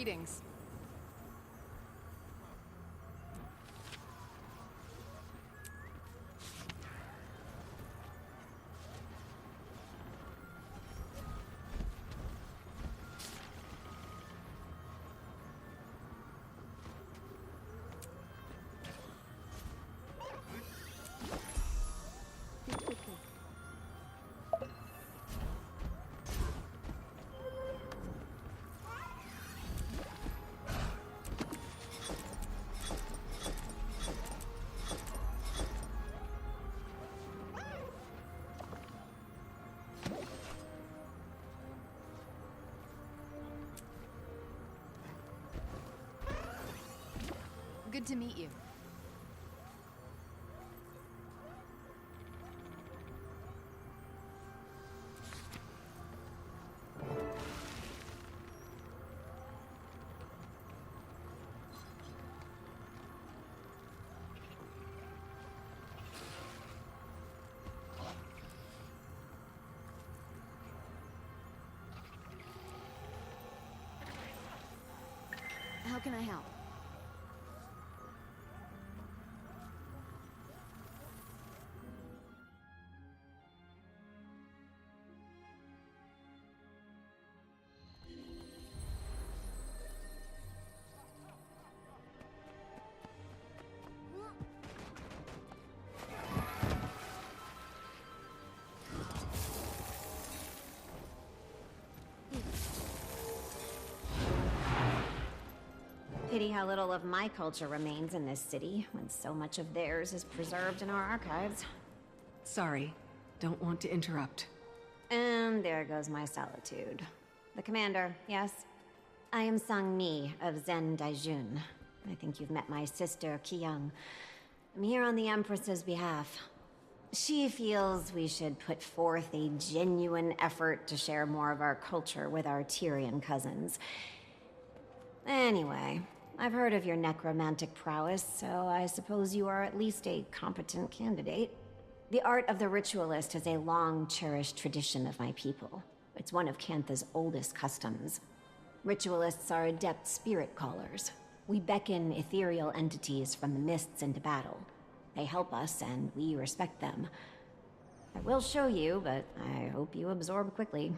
Greetings. Good to meet you. How can I help? Pity how little of my culture remains in this city, when so much of theirs is preserved in our archives. Sorry, don't want to interrupt. And there goes my solitude. The commander, yes? I am Sang-Mi of Zen Daijun. I think you've met my sister, Qiyang. I'm here on the Empress's behalf. She feels we should put forth a genuine effort to share more of our culture with our Tyrian cousins. Anyway, I've heard of your necromantic prowess, so I suppose you are at least a competent candidate. The art of the ritualist is a long-cherished tradition of my people. It's one of Cantha's oldest customs. Ritualists are adept spirit callers. We beckon ethereal entities from the mists into battle. They help us, and we respect them. I will show you, but I hope you absorb quickly.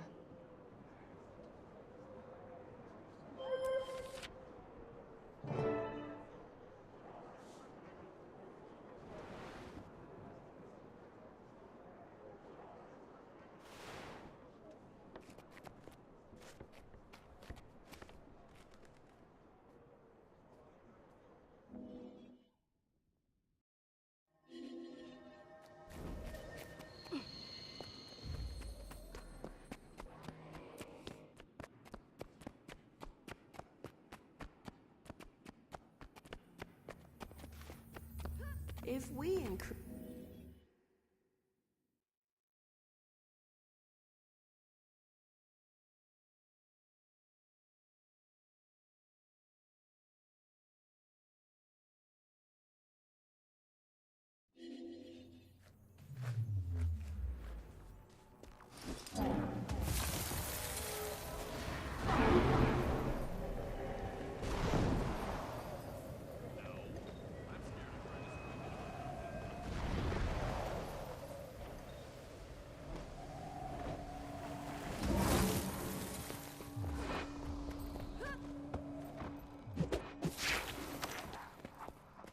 If we increase...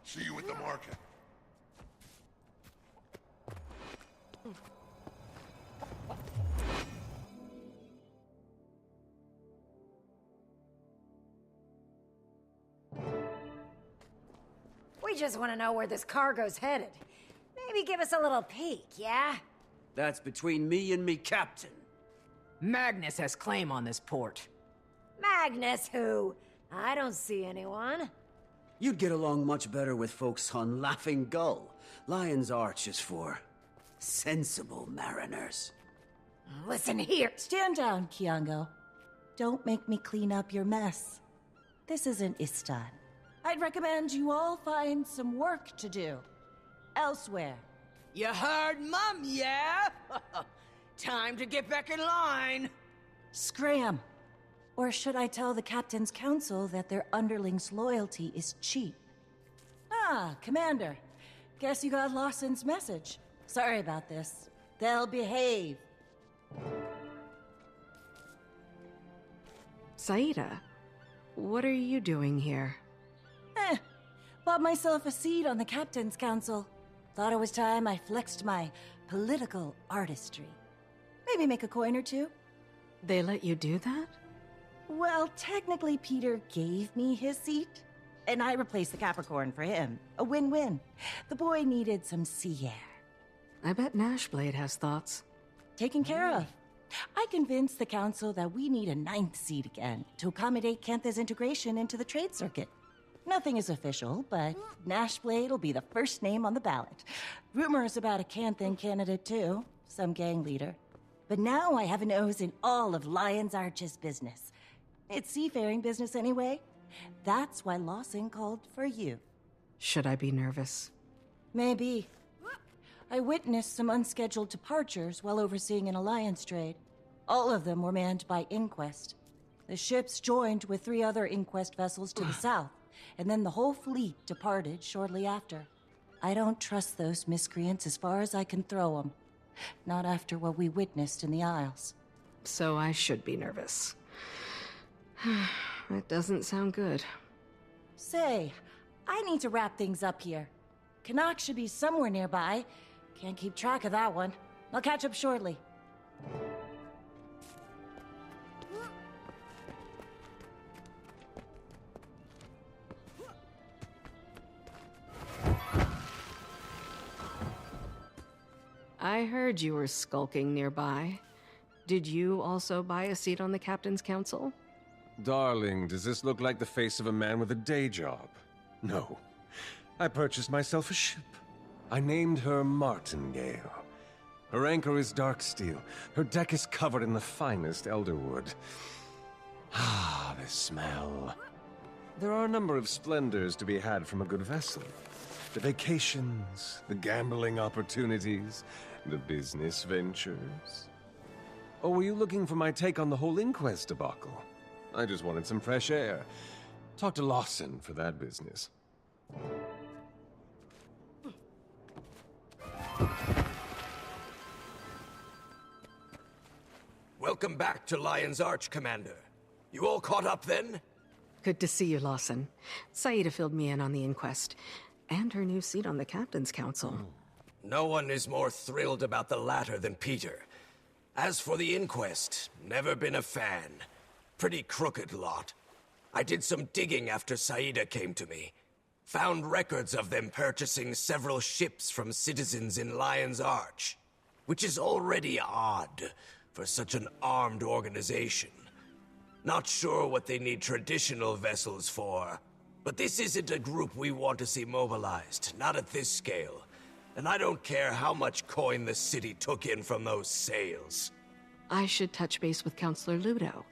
See you at the market. We just want to know where this cargo's headed. Maybe give us a little peek, yeah? That's between me and me captain. Magnus has claim on this port. Magnus who? I don't see anyone. You'd get along much better with folks on Laughing Gull. Lion's Arch is for sensible mariners. Listen here. Stand down, Kiango. Don't make me clean up your mess. This isn't Istan. I'd recommend you all find some work to do. Elsewhere. You heard Mum, yeah? Time to get back in line. Scram. Or should I tell the Captain's Council that their underlings' loyalty is cheap? Ah, Commander. Guess you got Lawson's message. Sorry about this. They'll behave. Saida, what are you doing here? Bought myself a seat on the Captain's Council. Thought it was time I flexed my political artistry. Maybe make a coin or two. They let you do that? Well, technically Peter gave me his seat, and I replaced the Capricorn for him. A win-win. The boy needed some sea air. I bet Nashblade has thoughts. Taken care of. I convinced the Council that we need a 9th seat again to accommodate Cantha's integration into the trade circuit. Nothing is official, but Nashblade will be the first name on the ballot. Rumors about a Canthan candidate, too. Some gang leader. But now I have a nose in all of Lion's Arch's business. It's seafaring business anyway. That's why Lawson called for you. Should I be nervous? Maybe. I witnessed some unscheduled departures while overseeing an alliance trade. All of them were manned by Inquest. The ships joined with 3 other Inquest vessels to the south, and then the whole fleet departed shortly after. I don't trust those miscreants as far as I can throw them. Not after what we witnessed in the Isles. So I should be nervous. That doesn't sound good. Say, I need to wrap things up here. Canuck should be somewhere nearby. Can't keep track of that one. I'll catch up shortly. I heard you were skulking nearby. Did you also buy a seat on the Captain's Council? Darling, does this look like the face of a man with a day job? No. I purchased myself a ship. I named her Martingale. Her anchor is dark steel. Her deck is covered in the finest elderwood. Ah, the smell. There are a number of splendors to be had from a good vessel. The vacations, the gambling opportunities, the business ventures. Or were you looking for my take on the whole Inquest debacle? I just wanted some fresh air. Talk to Lawson for that business. Welcome back to Lion's Arch, Commander. You all caught up then? Good to see you, Lawson. Saida filled me in on the Inquest, and her new seat on the Captain's Council. No one is more thrilled about the latter than Peter. As for the Inquest, never been a fan. Pretty crooked lot. I did some digging after Saida came to me. Found records of them purchasing several ships from citizens in Lion's Arch, which is already odd for such an armed organization. Not sure what they need traditional vessels for, but this isn't a group we want to see mobilized, not at this scale. And I don't care how much coin the city took in from those sales. I should touch base with Counselor Ludo.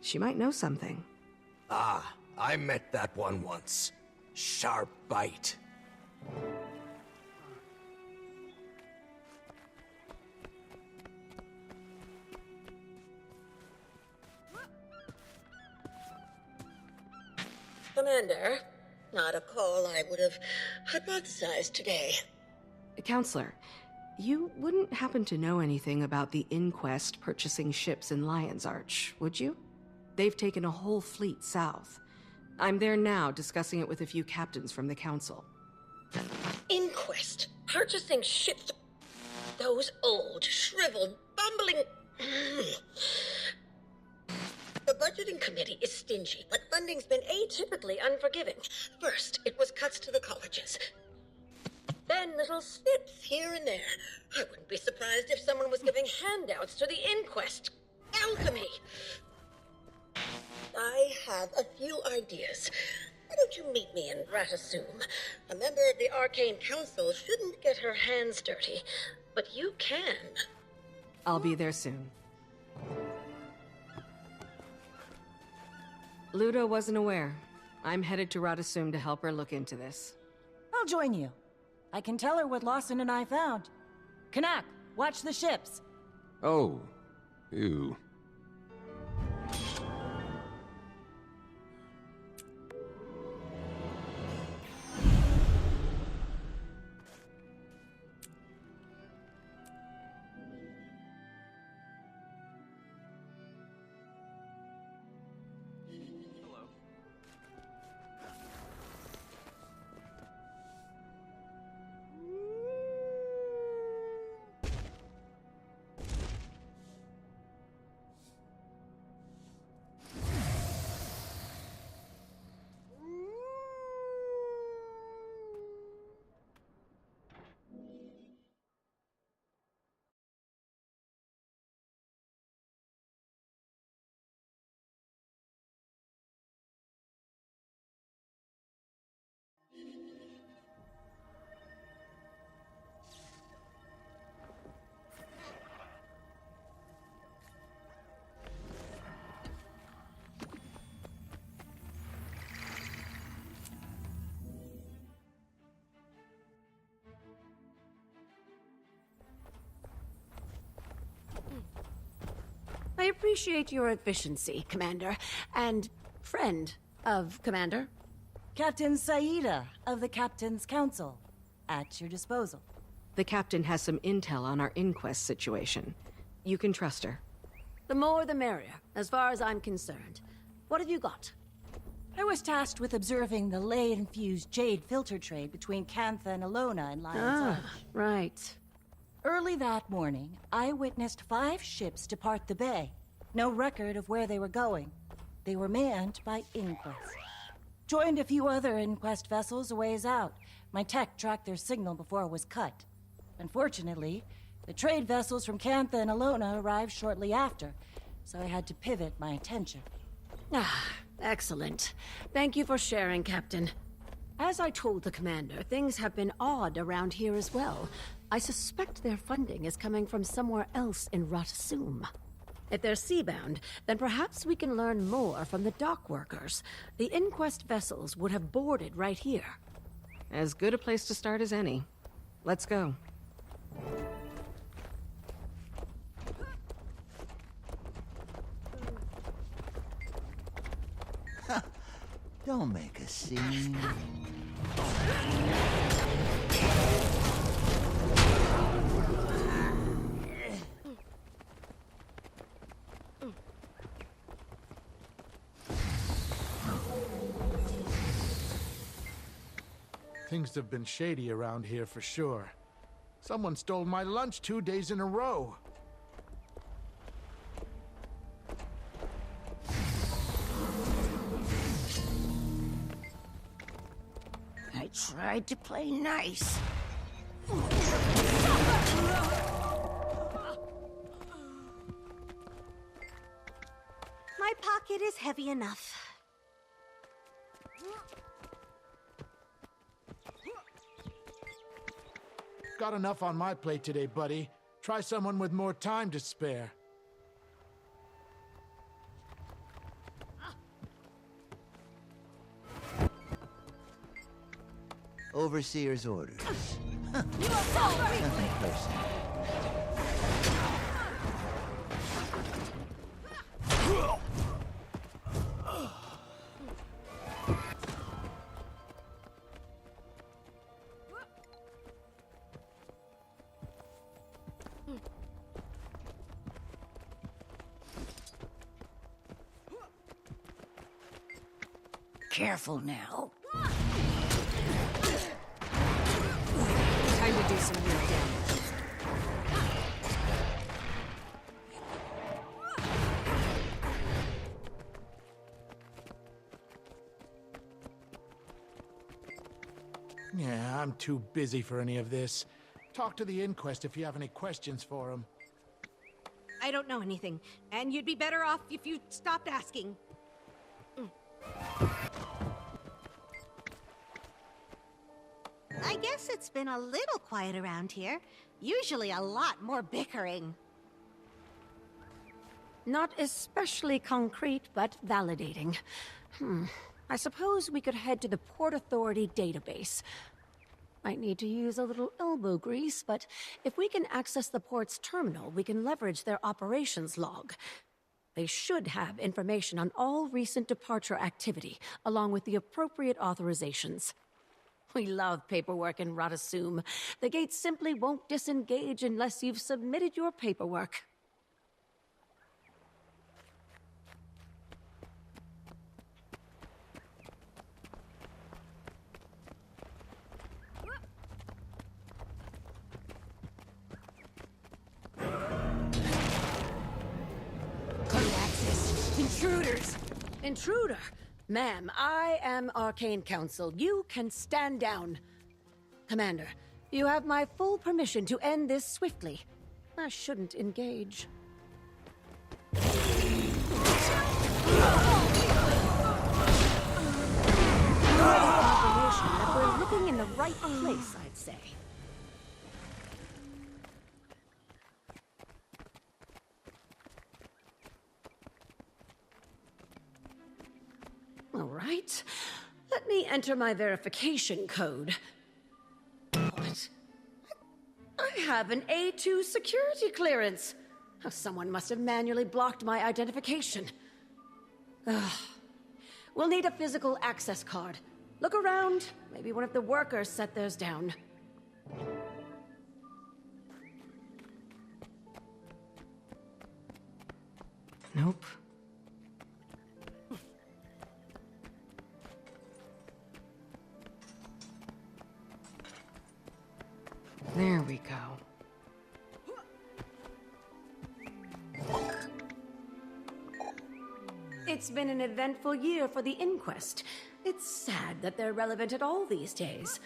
She might know something. Ah, I met that one once. Sharp bite. Commander, not a call I would have hypothesized today. Counselor, you wouldn't happen to know anything about the Inquest purchasing ships in Lion's Arch, would you? They've taken a whole fleet south. I'm there now discussing it with a few captains from the Council. Inquest, purchasing ships. Those old, shriveled, bumbling... The budgeting committee is stingy, but funding's been atypically unforgiving. First, it was cuts to the colleges. Then little snips here and there. I wouldn't be surprised if someone was giving handouts to the Inquest. Alchemy! I have a few ideas. Why don't you meet me in Ratasum? A member of the Arcane Council shouldn't get her hands dirty, but you can. I'll be there soon. Ludo wasn't aware. I'm headed to Ratasum to help her look into this. I'll join you. I can tell her what Lawson and I found. Canuck, watch the ships. Oh, you. I appreciate your efficiency, Commander, and friend of Commander. Captain Saida of the Captain's Council. At your disposal. The captain has some intel on our inquest situation. You can trust her. The more the merrier, as far as I'm concerned. What have you got? I was tasked with observing the ley-infused jade filter trade between Cantha and Alona in Lion's Arch. Right. Early that morning, I witnessed 5 ships depart the bay. No record of where they were going. They were manned by Inquest. Joined a few other Inquest vessels a ways out. My tech tracked their signal before it was cut. Unfortunately, the trade vessels from Cantha and Alona arrived shortly after, so I had to pivot my attention. Ah, excellent. Thank you for sharing, Captain. As I told the Commander, things have been odd around here as well. I suspect their funding is coming from somewhere else in Ratasum. If they're seabound, then perhaps we can learn more from the dock workers. The Inquest vessels would have boarded right here. As good a place to start as any. Let's go. Don't make a scene. Things have been shady around here for sure. Someone stole my lunch 2 days in a row. I tried to play nice. My pocket is heavy enough. Got enough on my plate today, buddy. Try someone with more time to spare. Overseer's orders. Nothing personal. Careful now. Time to do some real damage. Yeah, I'm too busy for any of this. Talk to the Inquest if you have any questions for him. I don't know anything, and you'd be better off if you stopped asking. I guess it's been a little quiet around here. Usually a lot more bickering. Not especially concrete, but validating. I suppose we could head to the Port Authority database. Might need to use a little elbow grease, but if we can access the port's terminal, we can leverage their operations log. They should have information on all recent departure activity, along with the appropriate authorizations. We love paperwork in Ratasum. The gates simply won't disengage unless you've submitted your paperwork. Intruders! Intruder! Ma'am, I am Arcane Council. You can stand down. Commander, you have my full permission to end this swiftly. I shouldn't engage. Confirmation that we're looking in the right place, I'd say. All right. Let me enter my verification code. What? I have an A2 security clearance. Oh, someone must have manually blocked my identification. Ugh. We'll need a physical access card. Look around. Maybe one of the workers set theirs down. Nope. There we go. It's been an eventful year for the inquest. It's sad that they're relevant at all these days.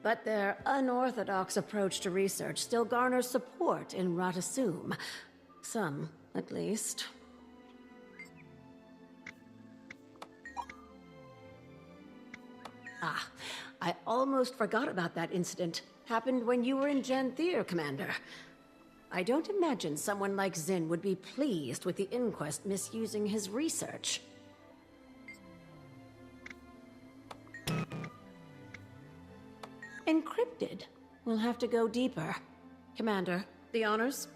But their unorthodox approach to research still garners support in Ratasum. Some, at least. Ah, I almost forgot about that incident. Happened when you were in Janthier, Commander. I don't imagine someone like Zin would be pleased with the inquest misusing his research. Encrypted. We'll have to go deeper. Commander, the honors?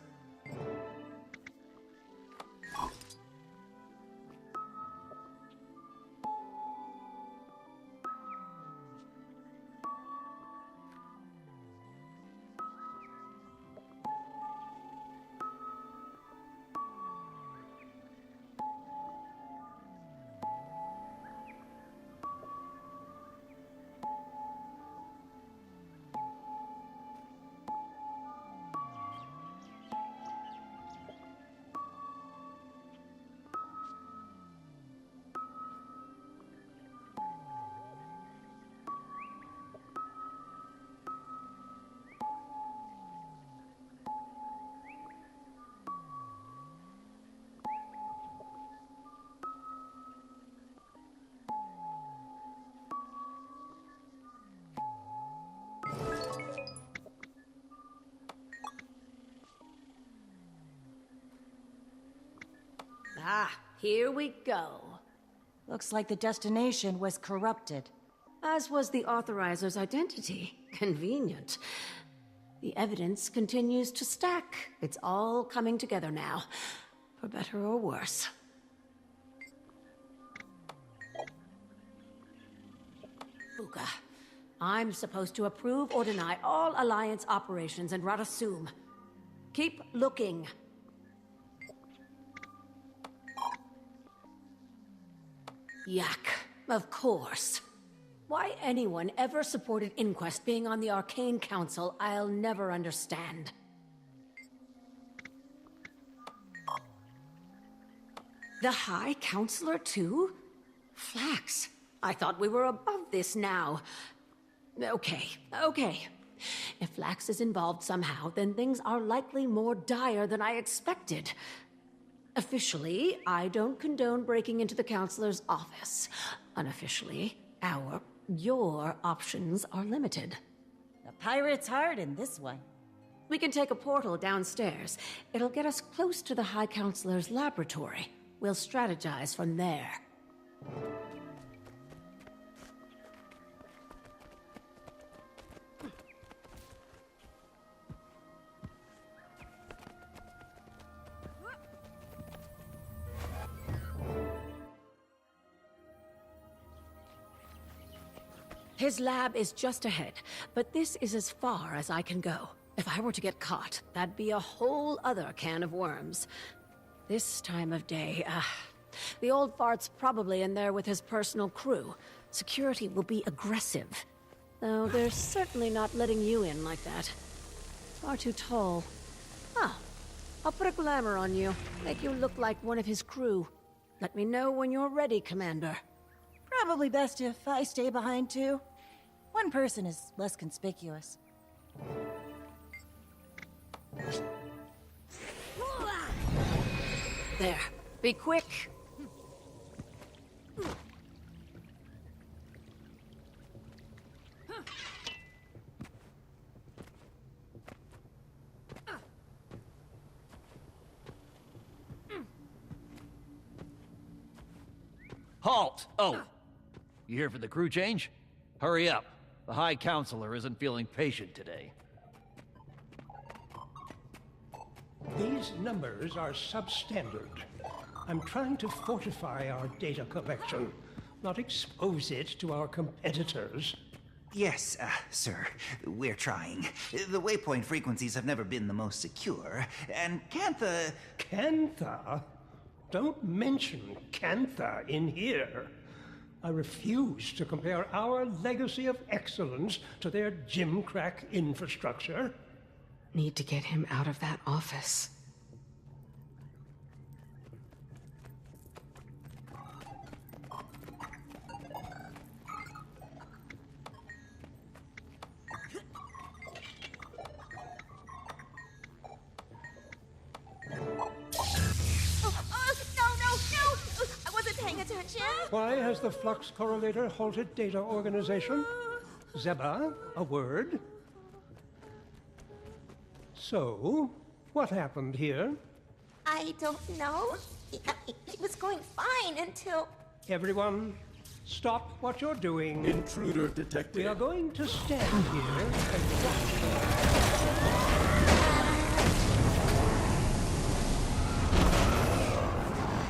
Ah, here we go. Looks like the destination was corrupted. As was the authoriser's identity. Convenient. The evidence continues to stack. It's all coming together now, for better or worse. Fuka, I'm supposed to approve or deny all Alliance operations in Ratasum. Keep looking. Yak, of course. Why anyone ever supported Inquest being on the Arcane Council, I'll never understand. The High Counselor, too? Flax, I thought we were above this now. Okay. If Flax is involved somehow, then things are likely more dire than I expected. Officially, I don't condone breaking into the Counselor's office. Unofficially, your options are limited. The pirate's hard in this one. We can take a portal downstairs. It'll get us close to the High Counselor's laboratory. We'll strategize from there. His lab is just ahead, but this is as far as I can go. If I were to get caught, that'd be a whole other can of worms. This time of day, the old fart's probably in there with his personal crew. Security will be aggressive. Though they're certainly not letting you in like that. Far too tall. Ah, I'll put a glamour on you. Make you look like one of his crew. Let me know when you're ready, Commander. Probably best if I stay behind too. One person is less conspicuous. There. Be quick. Halt! Oh, you here for the crew change? Hurry up. The High Counselor isn't feeling patient today. These numbers are substandard. I'm trying to fortify our data collection, not expose it to our competitors. Yes, sir. We're trying. The waypoint frequencies have never been the most secure, and Cantha... Cantha? Don't mention Cantha in here. I refuse to compare our legacy of excellence to their gimcrack infrastructure. Need to get him out of that office. Why has the Flux Correlator halted data organization? Zeba, a word? So, what happened here? I don't know. It was going fine until... Everyone, stop what you're doing. Intruder detected. We are going to stand here and watch.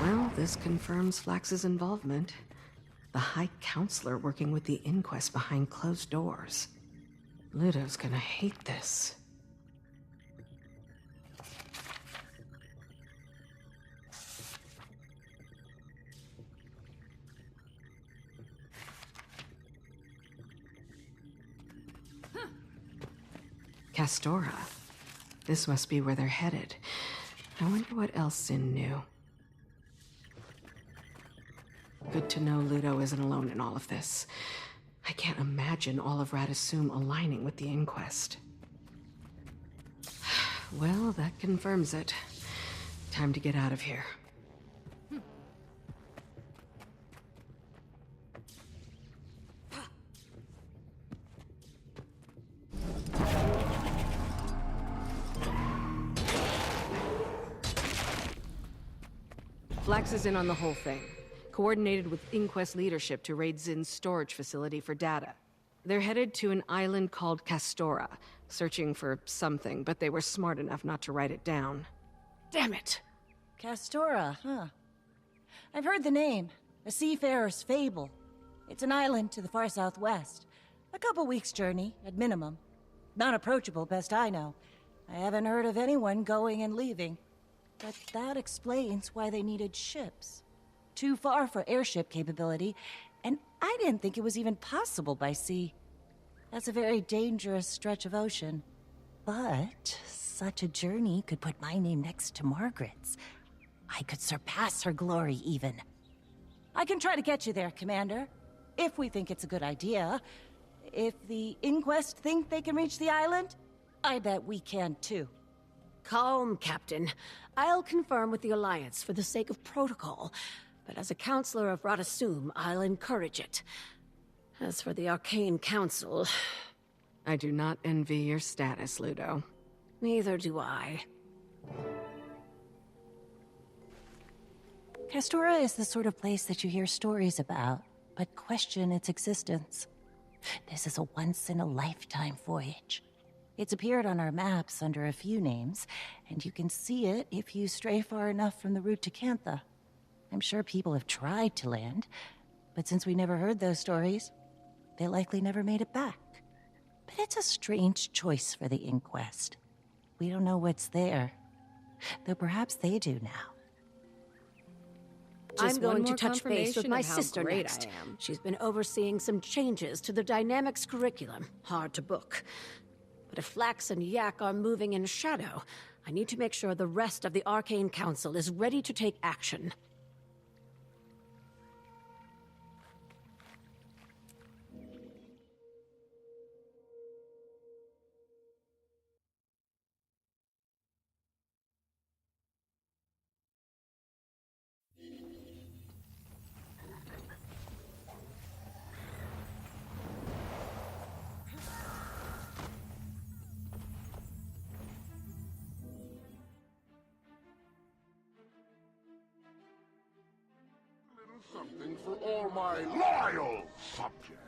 Well, this confirms Flax's involvement. The High Counselor working with the inquest behind closed doors. Ludo's gonna hate this. Castora. This must be where they're headed. I wonder what else Sin knew. Good to know Ludo isn't alone in all of this. I can't imagine all of Radisum aligning with the inquest. Well, that confirms it. Time to get out of here. Flax is in on the whole thing. Coordinated with Inquest leadership to raid Zin's storage facility for data. They're headed to an island called Castora, searching for something, but they were smart enough not to write it down. Damn it! Castora, huh? I've heard the name. A seafarer's fable. It's an island to the far southwest. A couple weeks' journey, at minimum. Not approachable, best I know. I haven't heard of anyone going and leaving. But that explains why they needed ships. Too far for airship capability, and I didn't think it was even possible by sea. That's a very dangerous stretch of ocean. But such a journey could put my name next to Margaret's. I could surpass her glory, even. I can try to get you there, Commander, if we think it's a good idea. If the Inquest think they can reach the island, I bet we can too. Calm, Captain. I'll confirm with the Alliance for the sake of protocol. But as a counselor of Radisum, I'll encourage it. As for the Arcane Council... I do not envy your status, Ludo. Neither do I. Castora is the sort of place that you hear stories about, but question its existence. This is a once-in-a-lifetime voyage. It's appeared on our maps under a few names, and you can see it if you stray far enough from the route to Cantha. I'm sure people have tried to land, but since we never heard those stories, they likely never made it back. But it's a strange choice for the Inquest. We don't know what's there, though perhaps they do now. I'm going to touch base with my sister next. She's been overseeing some changes to the dynamics curriculum. Hard to book. But if Flax and Yak are moving in shadow, I need to make sure the rest of the Arcane Council is ready to take action. Something for all my loyal subjects.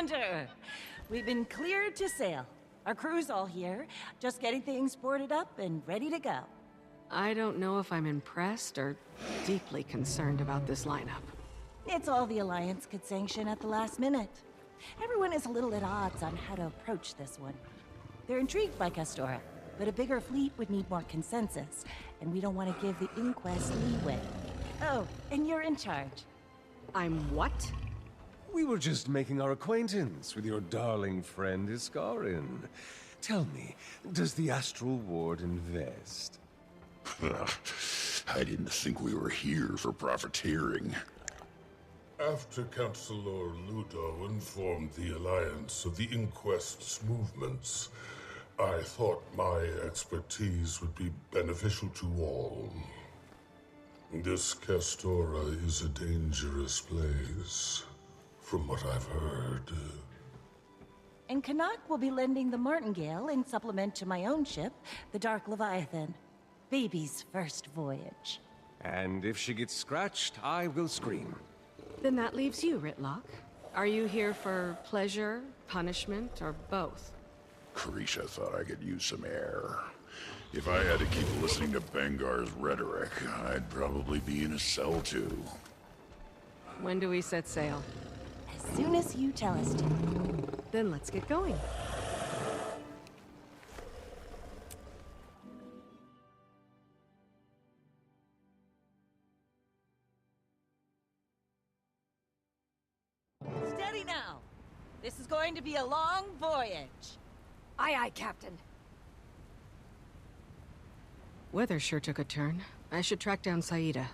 Commander! We've been cleared to sail. Our crew's all here, just getting things boarded up and ready to go. I don't know if I'm impressed or deeply concerned about this lineup. It's all the Alliance could sanction at the last minute. Everyone is a little at odds on how to approach this one. They're intrigued by Castora, but a bigger fleet would need more consensus, and we don't want to give the Inquest leeway. Oh, and you're in charge. I'm what? We were just making our acquaintance with your darling friend Iskarin. Tell me, does the Astral Ward invest? I didn't think we were here for profiteering. After Councilor Ludo informed the Alliance of the Inquest's movements, I thought my expertise would be beneficial to all. This Castora is a dangerous place, from what I've heard. And Canuck will be lending the Martingale in supplement to my own ship, the Dark Leviathan. Baby's first voyage. And if she gets scratched, I will scream. Then that leaves you, Ritlock. Are you here for pleasure, punishment, or both? Carisha thought I could use some air. If I had to keep listening to Bengar's rhetoric, I'd probably be in a cell too. When do we set sail? As soon as you tell us to. Then let's get going. Steady now! This is going to be a long voyage. Aye, aye, Captain. Weather sure took a turn. I should track down Saida.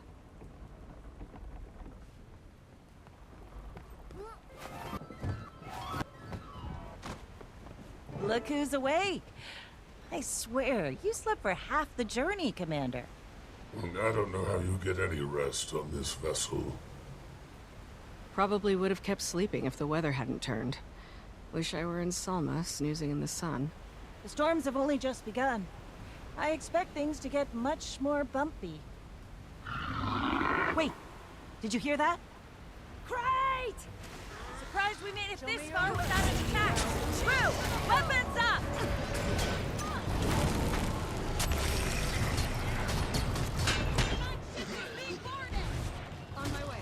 Look who's awake. I swear, you slept for half the journey, Commander. I don't know how you get any rest on this vessel. Probably would have kept sleeping if the weather hadn't turned. Wish I were in Salma, snoozing in the sun. The storms have only just begun. I expect things to get much more bumpy. Wait, did you hear that? Great! Surprised we made it this far without an attack! True! Weapons up! On my way.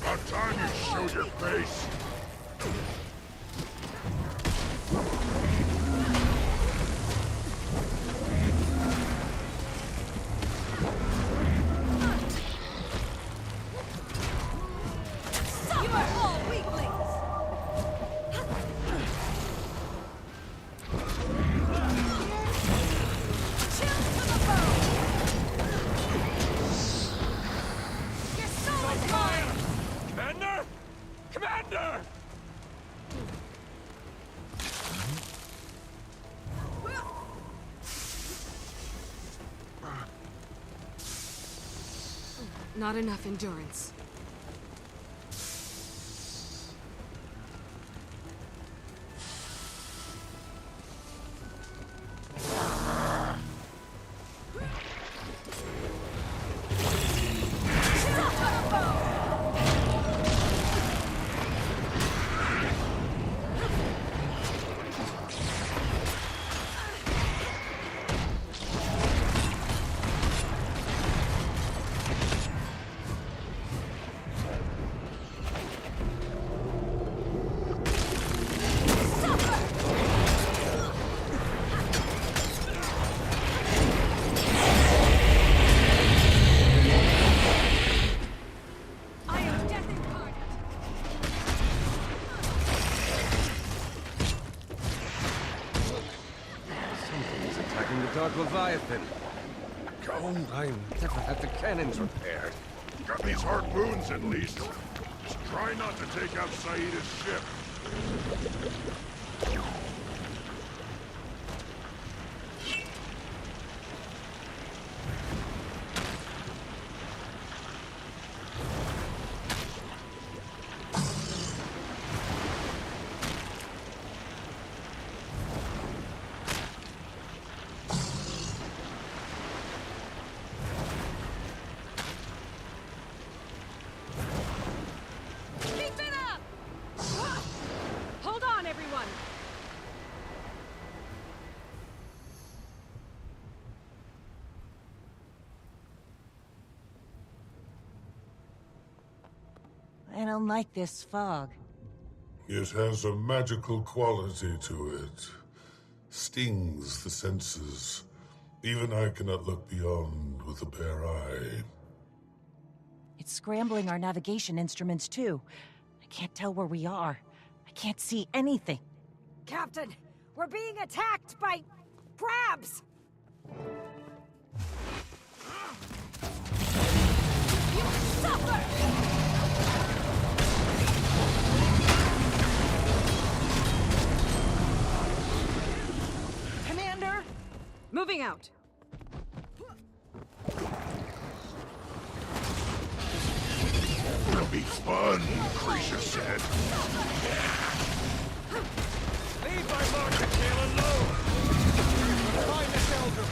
About time you showed your face! You are all weaklings! Chill to the bone! Your soul is mine! Commander! Commander! Not enough endurance. Dark Leviathan. Oh, I never had the cannons repaired. Got these harpoons at least. Just try not to take out Saida's ship. I don't like this fog. It has a magical quality to it. Stings the senses. Even I cannot look beyond with a bare eye. It's scrambling our navigation instruments, too. I can't tell where we are. I can't see anything. Captain, we're being attacked by crabs! You suffer! Commander! Moving out. It'll be fun, Creature said. Leave my martingale alone! Find a shelter.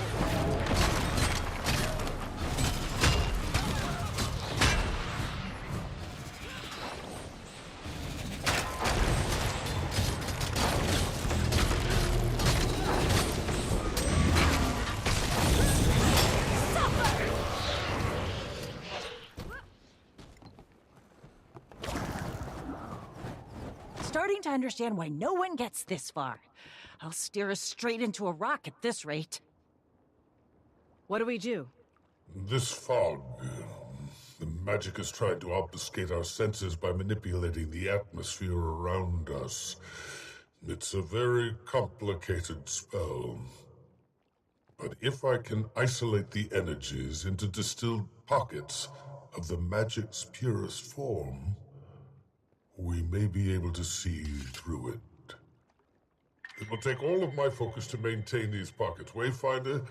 Starting to understand why no one gets this far. I'll steer us straight into a rock at this rate. What do we do? This fog... the magic has tried to obfuscate our senses by manipulating the atmosphere around us. It's a very complicated spell. But if I can isolate the energies into distilled pockets of the magic's purest form, we may be able to see through it. It will take all of my focus to maintain these pockets. Wayfinder,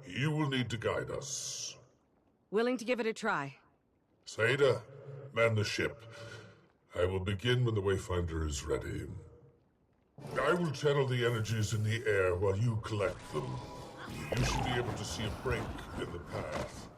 you will need to guide us. Willing to give it a try. Saida, man the ship. I will begin when the Wayfinder is ready. I will channel the energies in the air while you collect them. You should be able to see a break in the path.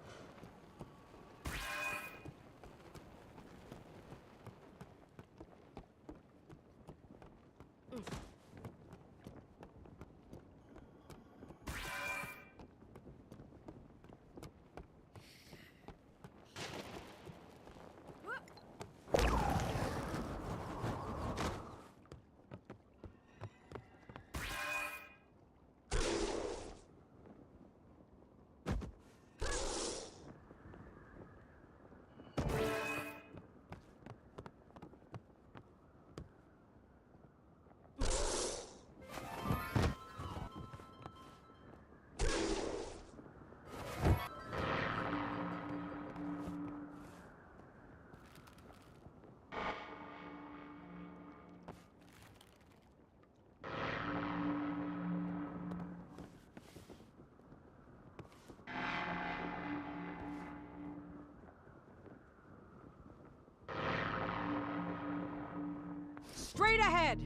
Straight ahead!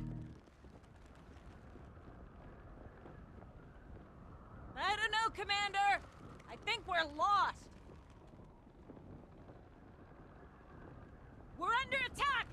I don't know, Commander. I think we're lost. We're under attack!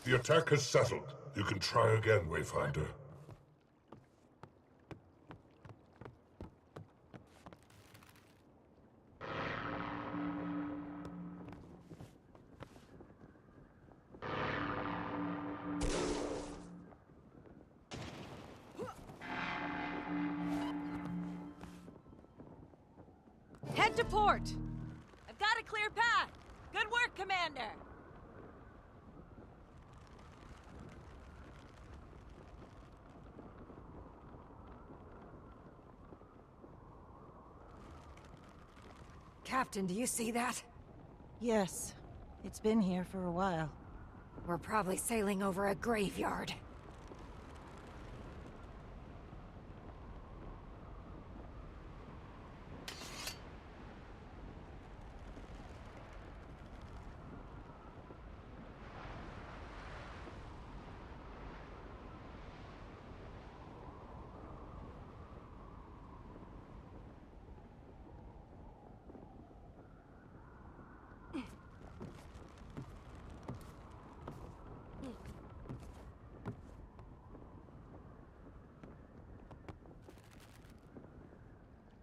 The attack has settled. You can try again, Wayfinder. Head to port! I've got a clear path! Good work, Commander! Captain, do you see that? Yes. It's been here for a while. We're probably sailing over a graveyard.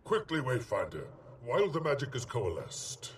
Quickly, Wayfinder, while the magic is coalesced.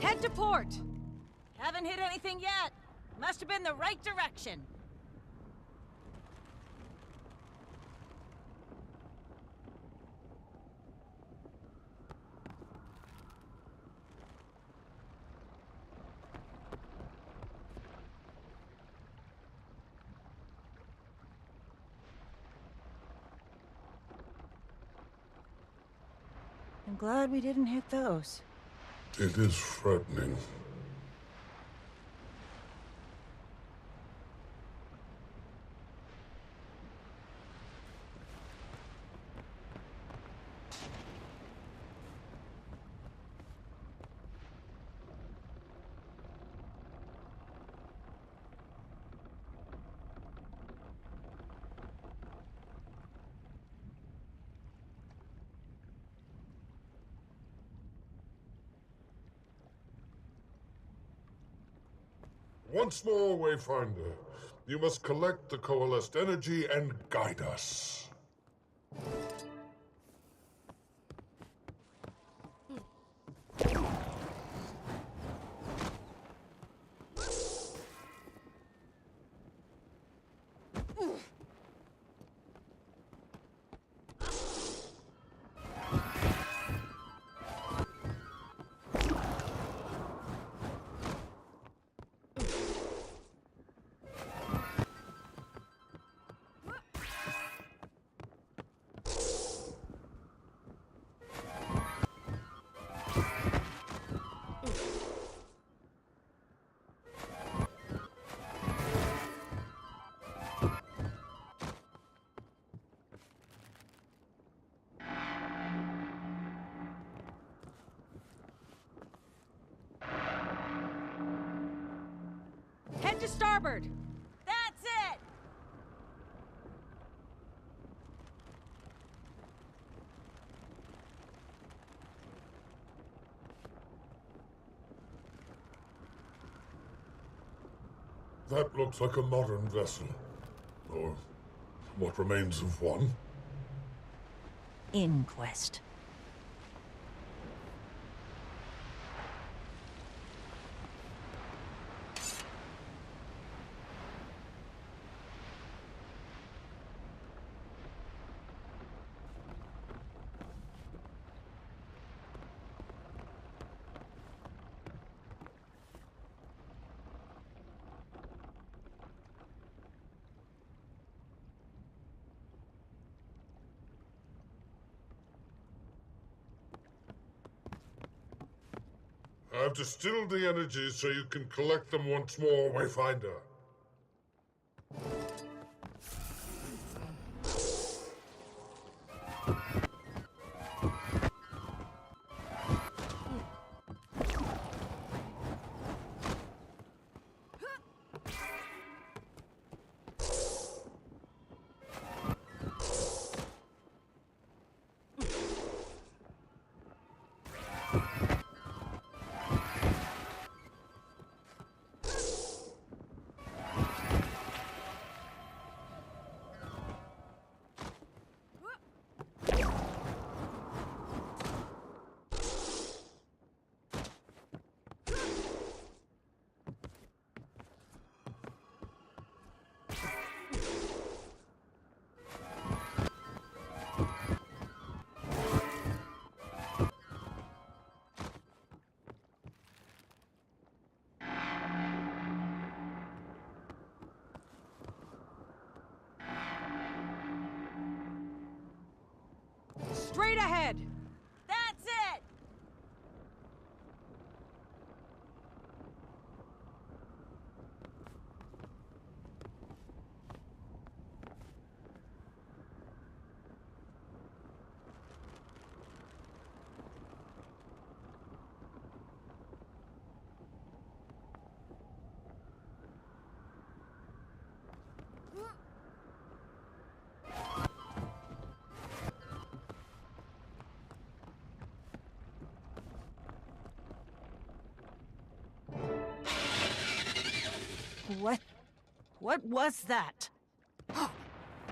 Head to port! Haven't hit anything yet. Must have been the right direction. I'm glad we didn't hit those. It is frightening. Once more, Wayfinder. You must collect the coalesced energy and guide us. Head to starboard! That's it! That looks like a modern vessel. Or what remains of one. Inquest. I've distilled the energies so you can collect them once more, Wayfinder. Straight ahead! That's it! What was that?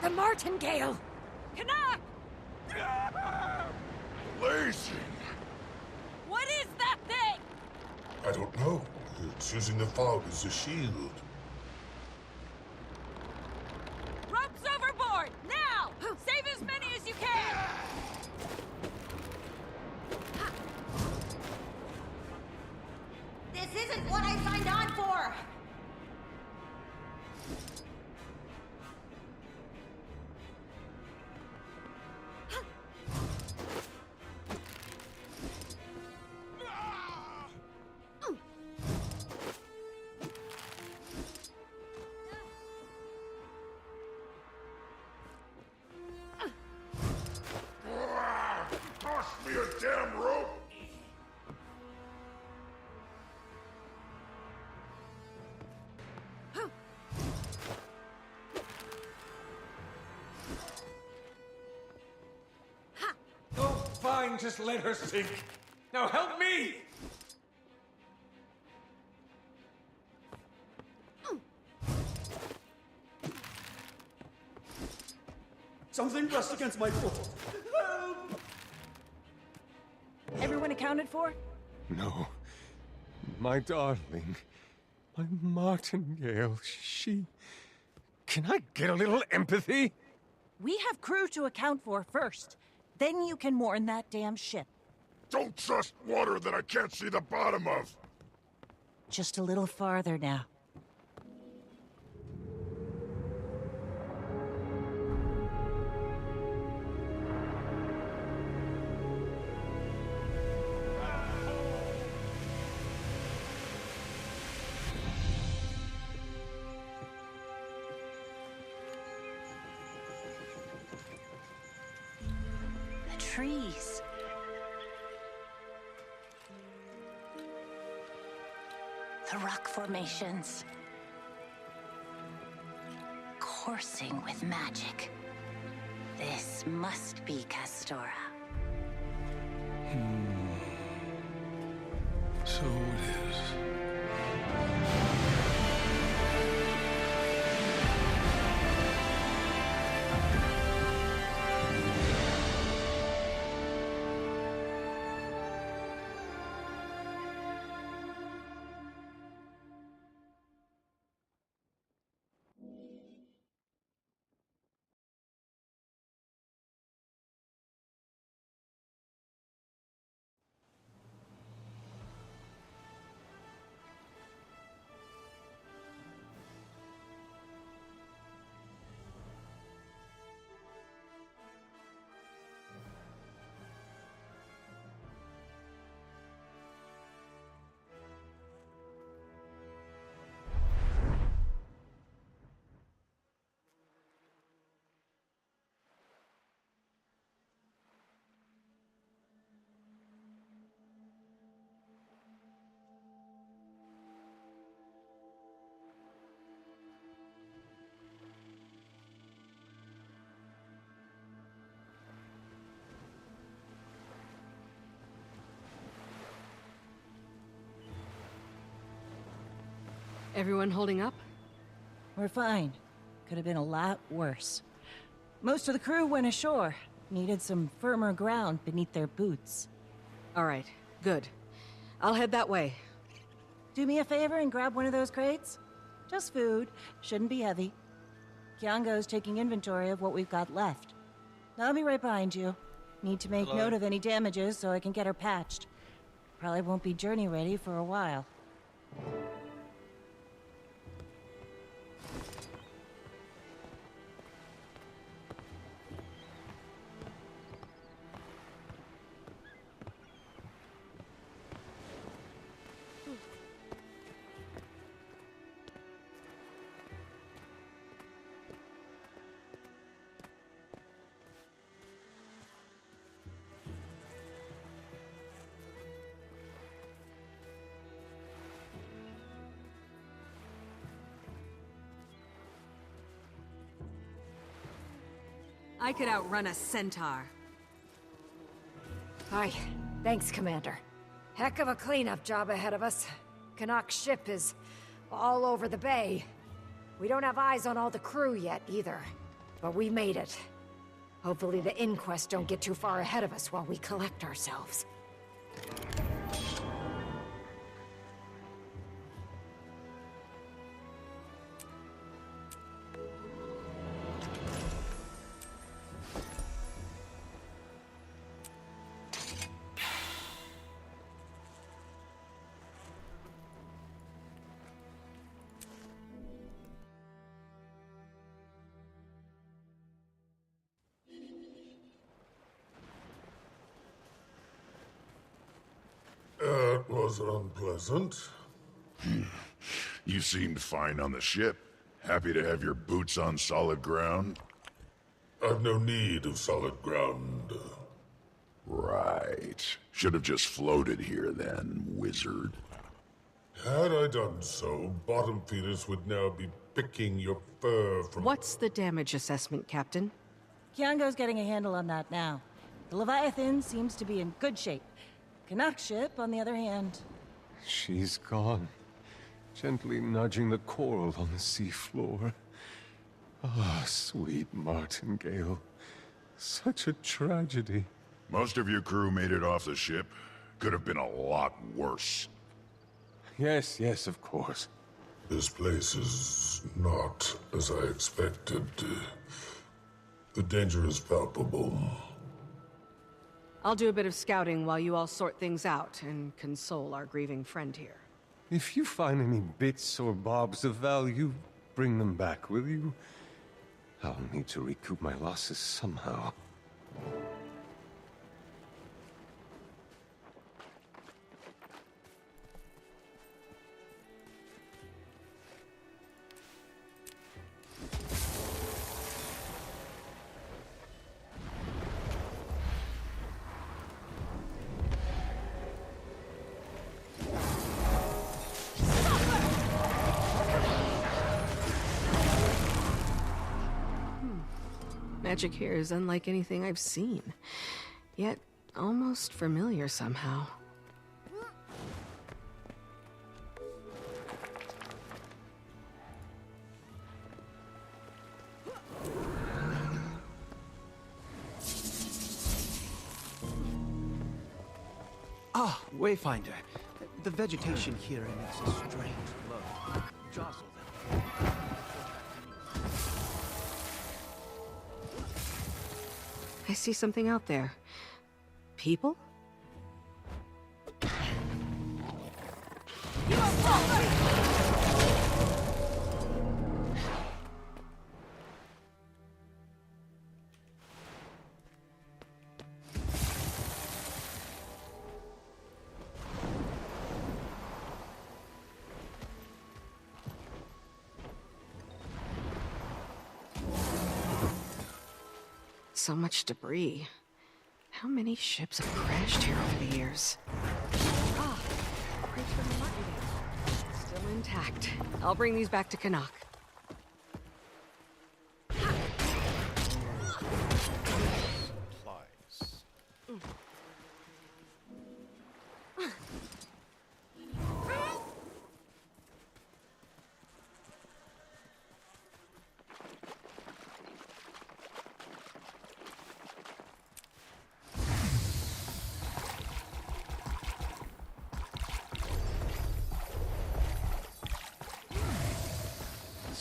The Martingale! Canuck! Blazing! What is that thing? I don't know. It's using the fog as a shield. Ropes overboard! Now! Save as many as you can! This isn't what I signed on for! Toss me a damn rope! Oh, fine, just let her sink. Now help me! Something brushed against my foot. Everyone accounted for? No. My darling. My martingale. She... Can I get a little empathy? We have crew to account for first. Then you can mourn that damn ship. Don't trust water that I can't see the bottom of! Just a little farther now. Trees. The rock formations. Coursing with magic. This must be Castora. So it is. Everyone holding up? We're fine. Could have been a lot worse. Most of the crew went ashore. Needed some firmer ground beneath their boots. All right, good. I'll head that way. Do me a favor and grab one of those crates. Just food. Shouldn't be heavy. Kiango's taking inventory of what we've got left. I'll be right behind you. Need to make note of any damages so I can get her patched. Probably won't be journey ready for a while. I could outrun a centaur. Aye. Thanks, Commander. Heck of a cleanup job ahead of us. Canuck's ship is all over the bay. We don't have eyes on all the crew yet, either. But we made it. Hopefully the inquest don't get too far ahead of us while we collect ourselves. It was unpleasant. You seemed fine on the ship. Happy to have your boots on solid ground? I've no need of solid ground. Right. Should have just floated here then, wizard. Had I done so, bottom feeders would now be picking your fur from... What's the damage assessment, Captain? Kiango's getting a handle on that now. The Leviathan seems to be in good shape. Canuck's ship, on the other hand... She's gone, gently nudging the coral on the seafloor. Ah, sweet Martingale. Such a tragedy. Most of your crew made it off the ship. Could have been a lot worse. Yes, yes, of course. This place is not as I expected. The danger is palpable. I'll do a bit of scouting while you all sort things out and console our grieving friend here. If you find any bits or bobs of value, bring them back, will you? I'll need to recoup my losses somehow. Magic here is unlike anything I've seen, yet almost familiar somehow. Ah, Wayfinder. The vegetation here emits a strange glow. Jostle them. I see something out there. People? So much debris. How many ships have crashed here over the years? Ah, crates from the Martingale. Still intact. I'll bring these back to Canuck.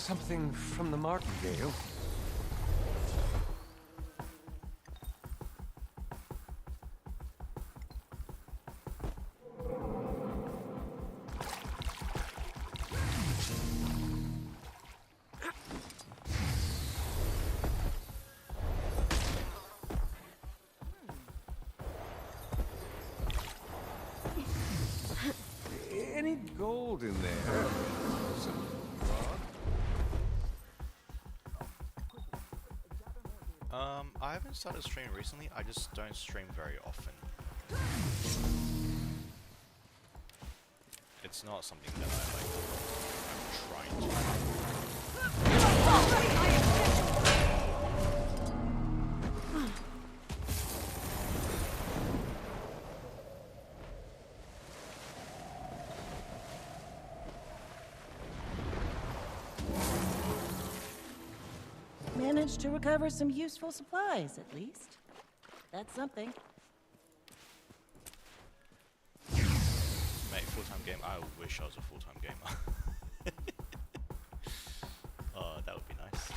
Something from the Martingale. Any gold in there? Some I haven't started streaming recently. I just don't stream very often. It's not something that I'm trying Managed to recover some useful supplies, at least. That's something. Mate, full-time game. I wish I was a full-time gamer. That would be nice.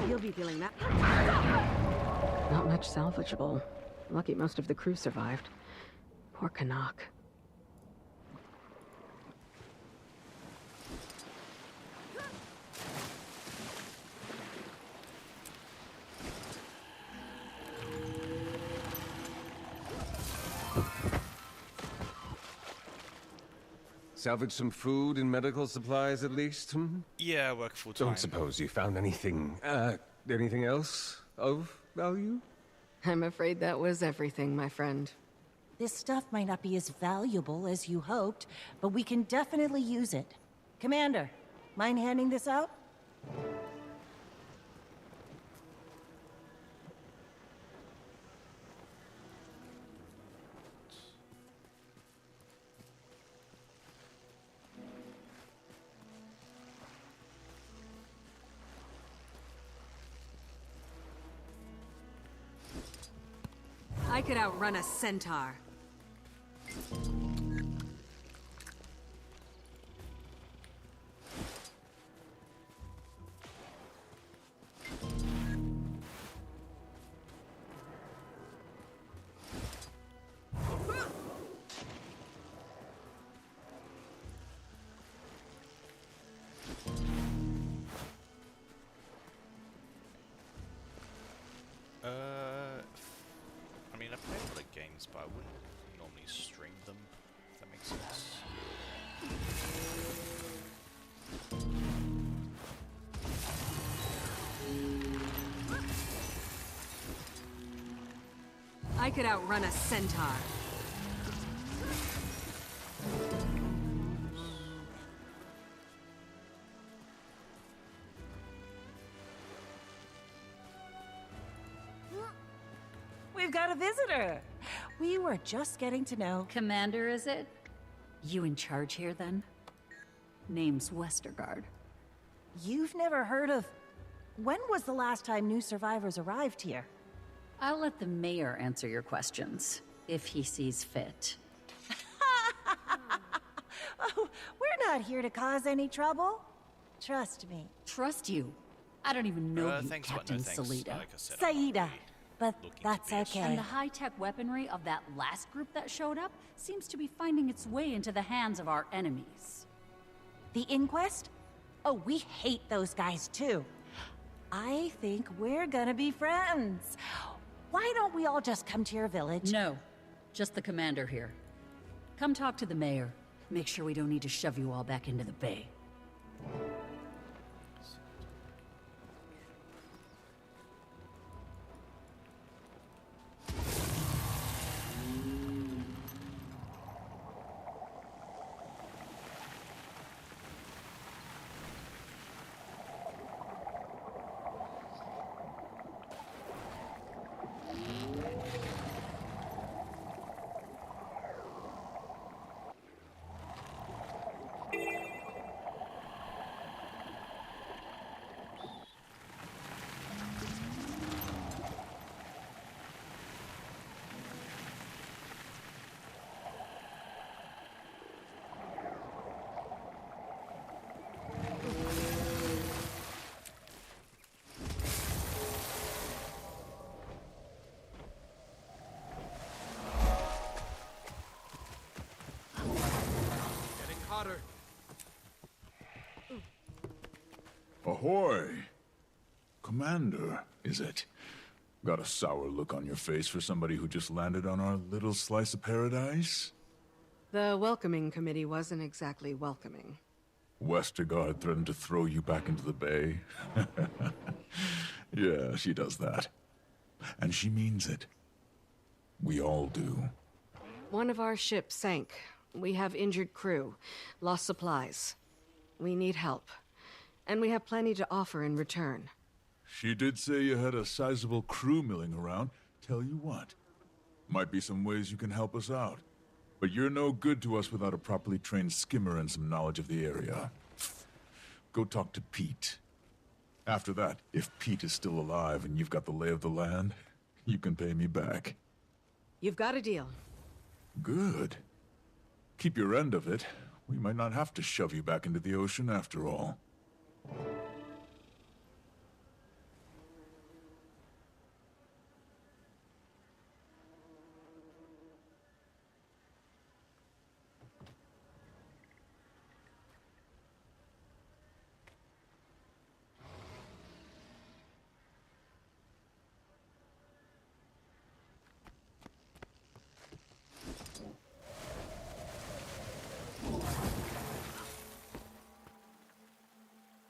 You'll be feeling that. Not much salvageable. Lucky most of the crew survived. Poor Canuck. Salvage some food and medical supplies at least, hmm? Yeah, I work full-time. Don't suppose you found anything, anything else of value? I'm afraid that was everything, my friend. This stuff might not be as valuable as you hoped, but we can definitely use it. Commander, mind handing this out? I could outrun a centaur. I mean, I play a lot of games, but I wouldn't normally stream them, if that makes sense. I could outrun a centaur. We've got a visitor. We were just getting to know... Commander, is it? You in charge here, then? Name's Westergaard. You've never heard of... When was the last time new survivors arrived here? I'll let the mayor answer your questions, if he sees fit. Oh, we're not here to cause any trouble. Trust me. Trust you? I don't even know you, thanks, Captain no thanks. Salida. Like I said, I'm Saida. But that's okay. And the high-tech weaponry of that last group that showed up seems to be finding its way into the hands of our enemies. The Inquest? Oh, we hate those guys too. I think we're gonna be friends. Why don't we all just come to your village? No, just the commander here. Come talk to the mayor. Make sure we don't need to shove you all back into the bay. Ahoy! Commander, is it? Got a sour look on your face for somebody who just landed on our little slice of paradise? The welcoming committee wasn't exactly welcoming. Westergaard threatened to throw you back into the bay. Yeah, she does that. And she means it. We all do. One of our ships sank. We have injured crew, lost supplies. We need help. And we have plenty to offer in return. She did say you had a sizable crew milling around. Tell you what, might be some ways you can help us out. But you're no good to us without a properly trained skimmer and some knowledge of the area. Go talk to Pete. After that, if Pete is still alive and you've got the lay of the land, you can pay me back. You've got a deal. Good. Keep your end of it. We might not have to shove you back into the ocean after all.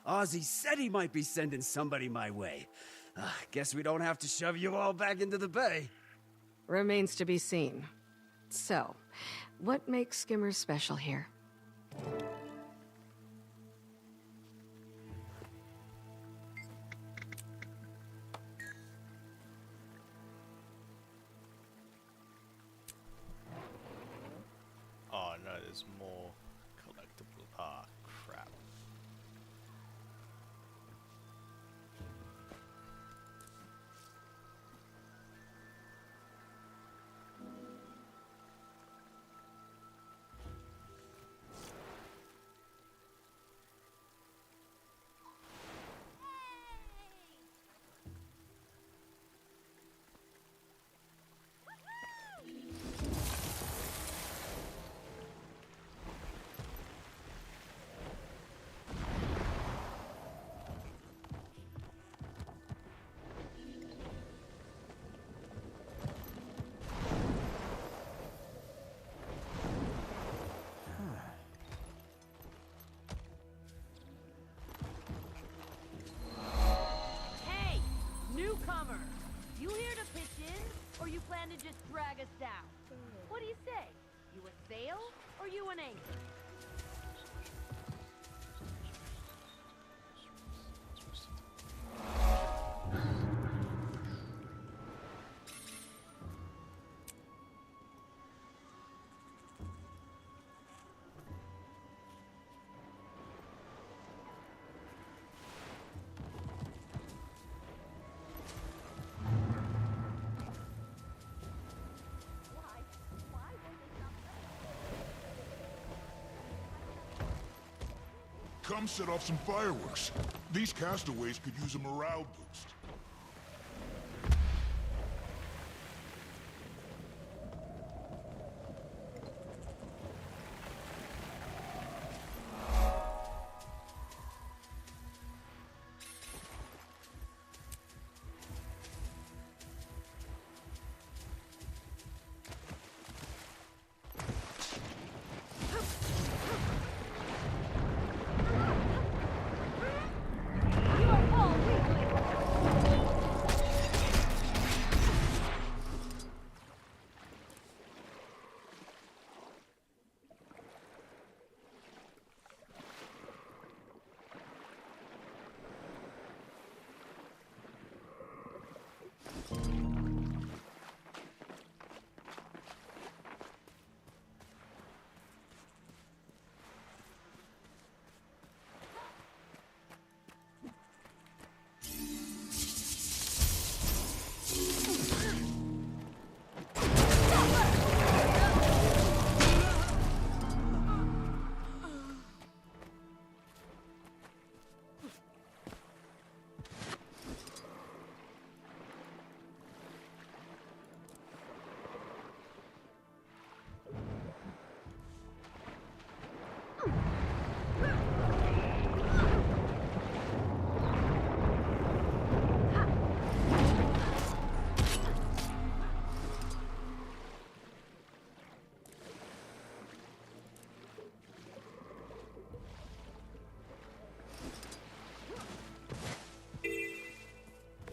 Ozzy said he might be sending somebody my way. Guess we don't have to shove you all back into the bay. Remains to be seen. So, what makes skimmers special here? Oh no, there's more collectible. Ah, crap. Hey, newcomer! You here to pitch in, or you plan to just drag us down? What do you say? You a sail, or you an anchor? Come set off some fireworks. These castaways could use a morale boost. You are all weakling!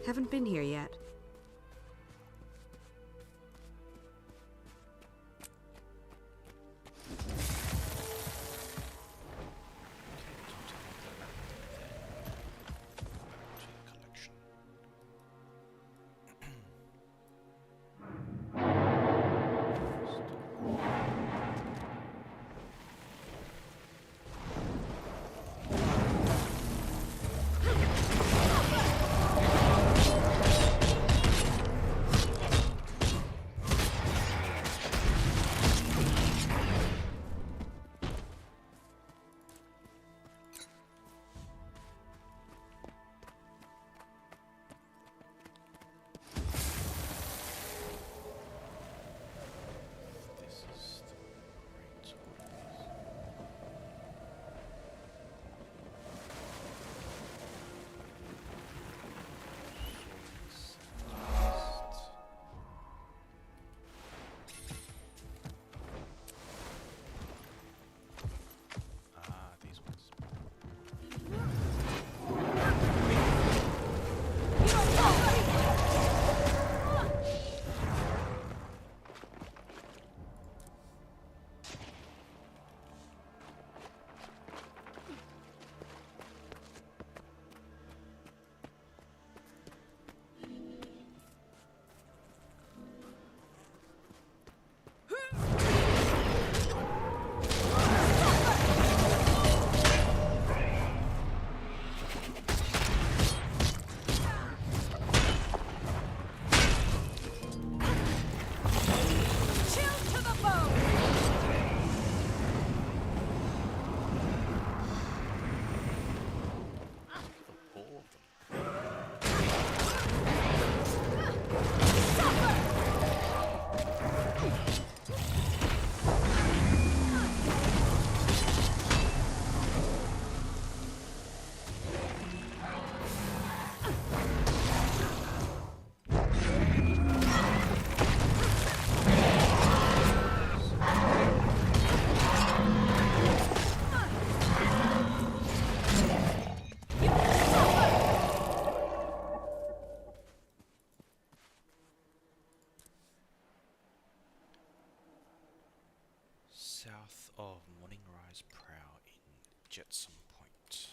Haven't been here yet. South of Morning Rise Prow in Jetsam Point.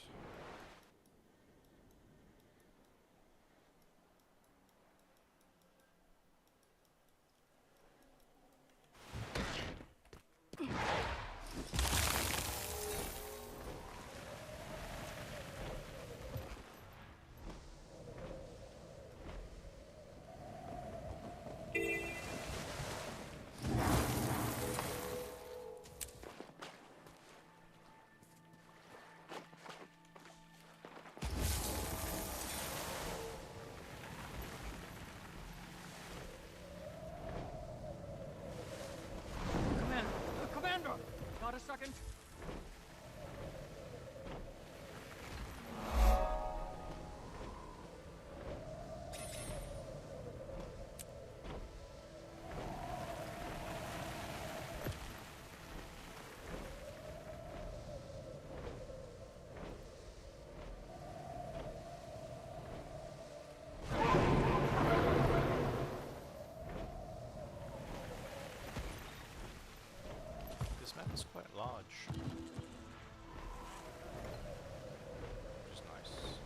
Commander! Got a second? This map is quite large. Which is nice.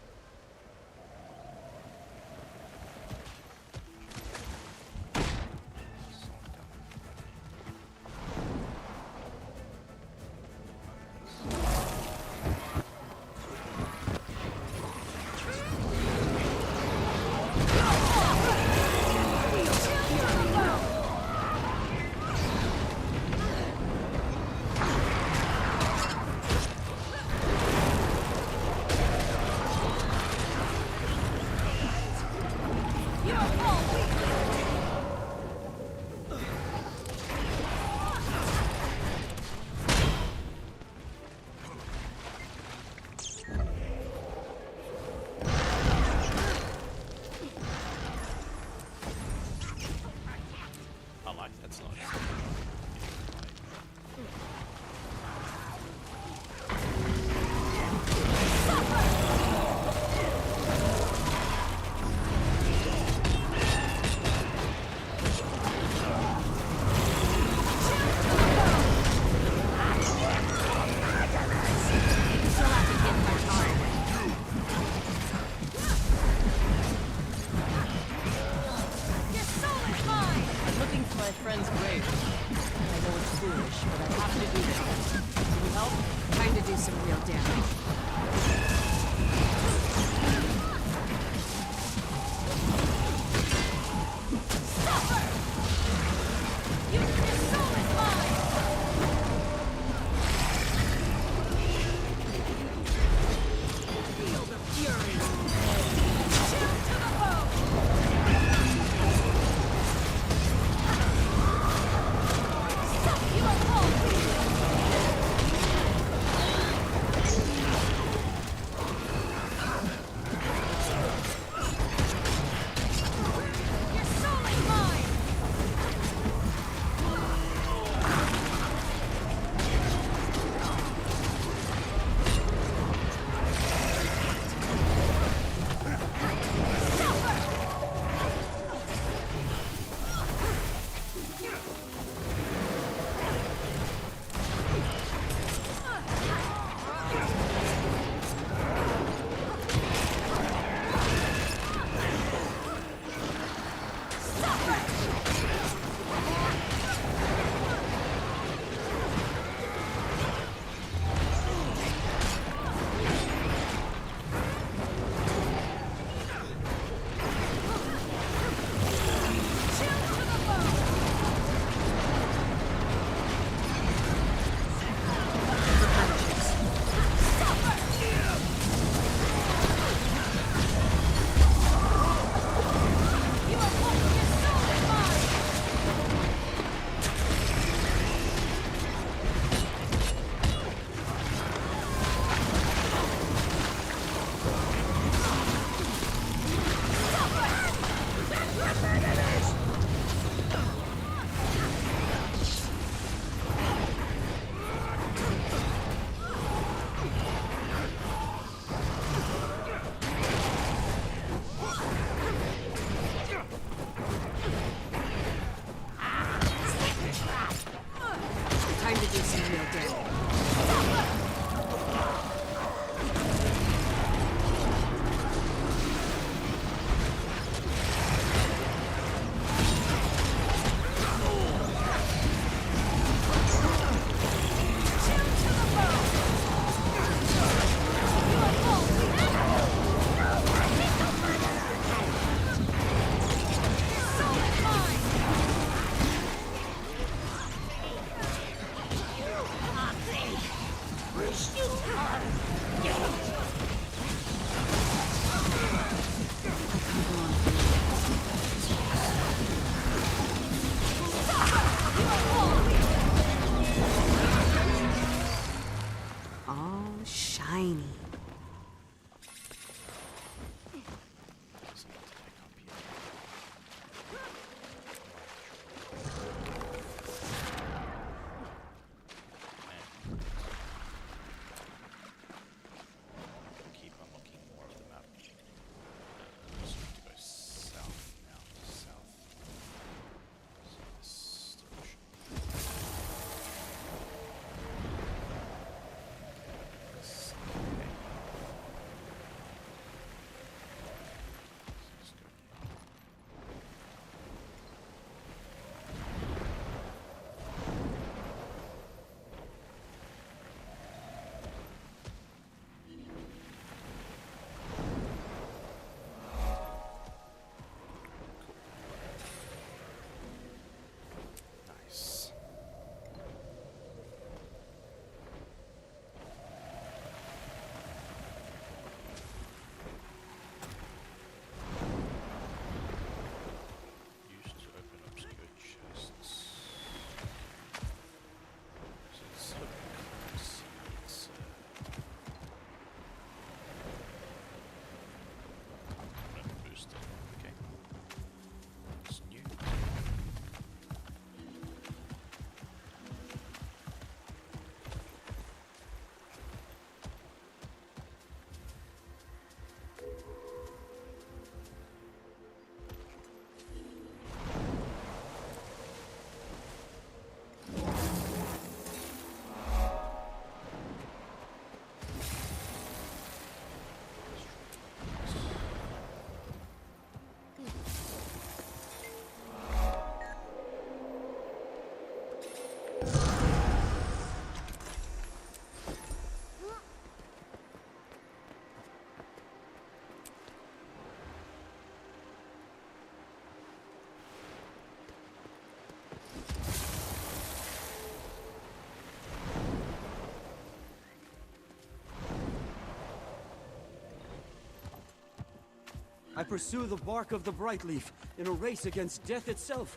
I pursue the bark of the Brightleaf in a race against death itself.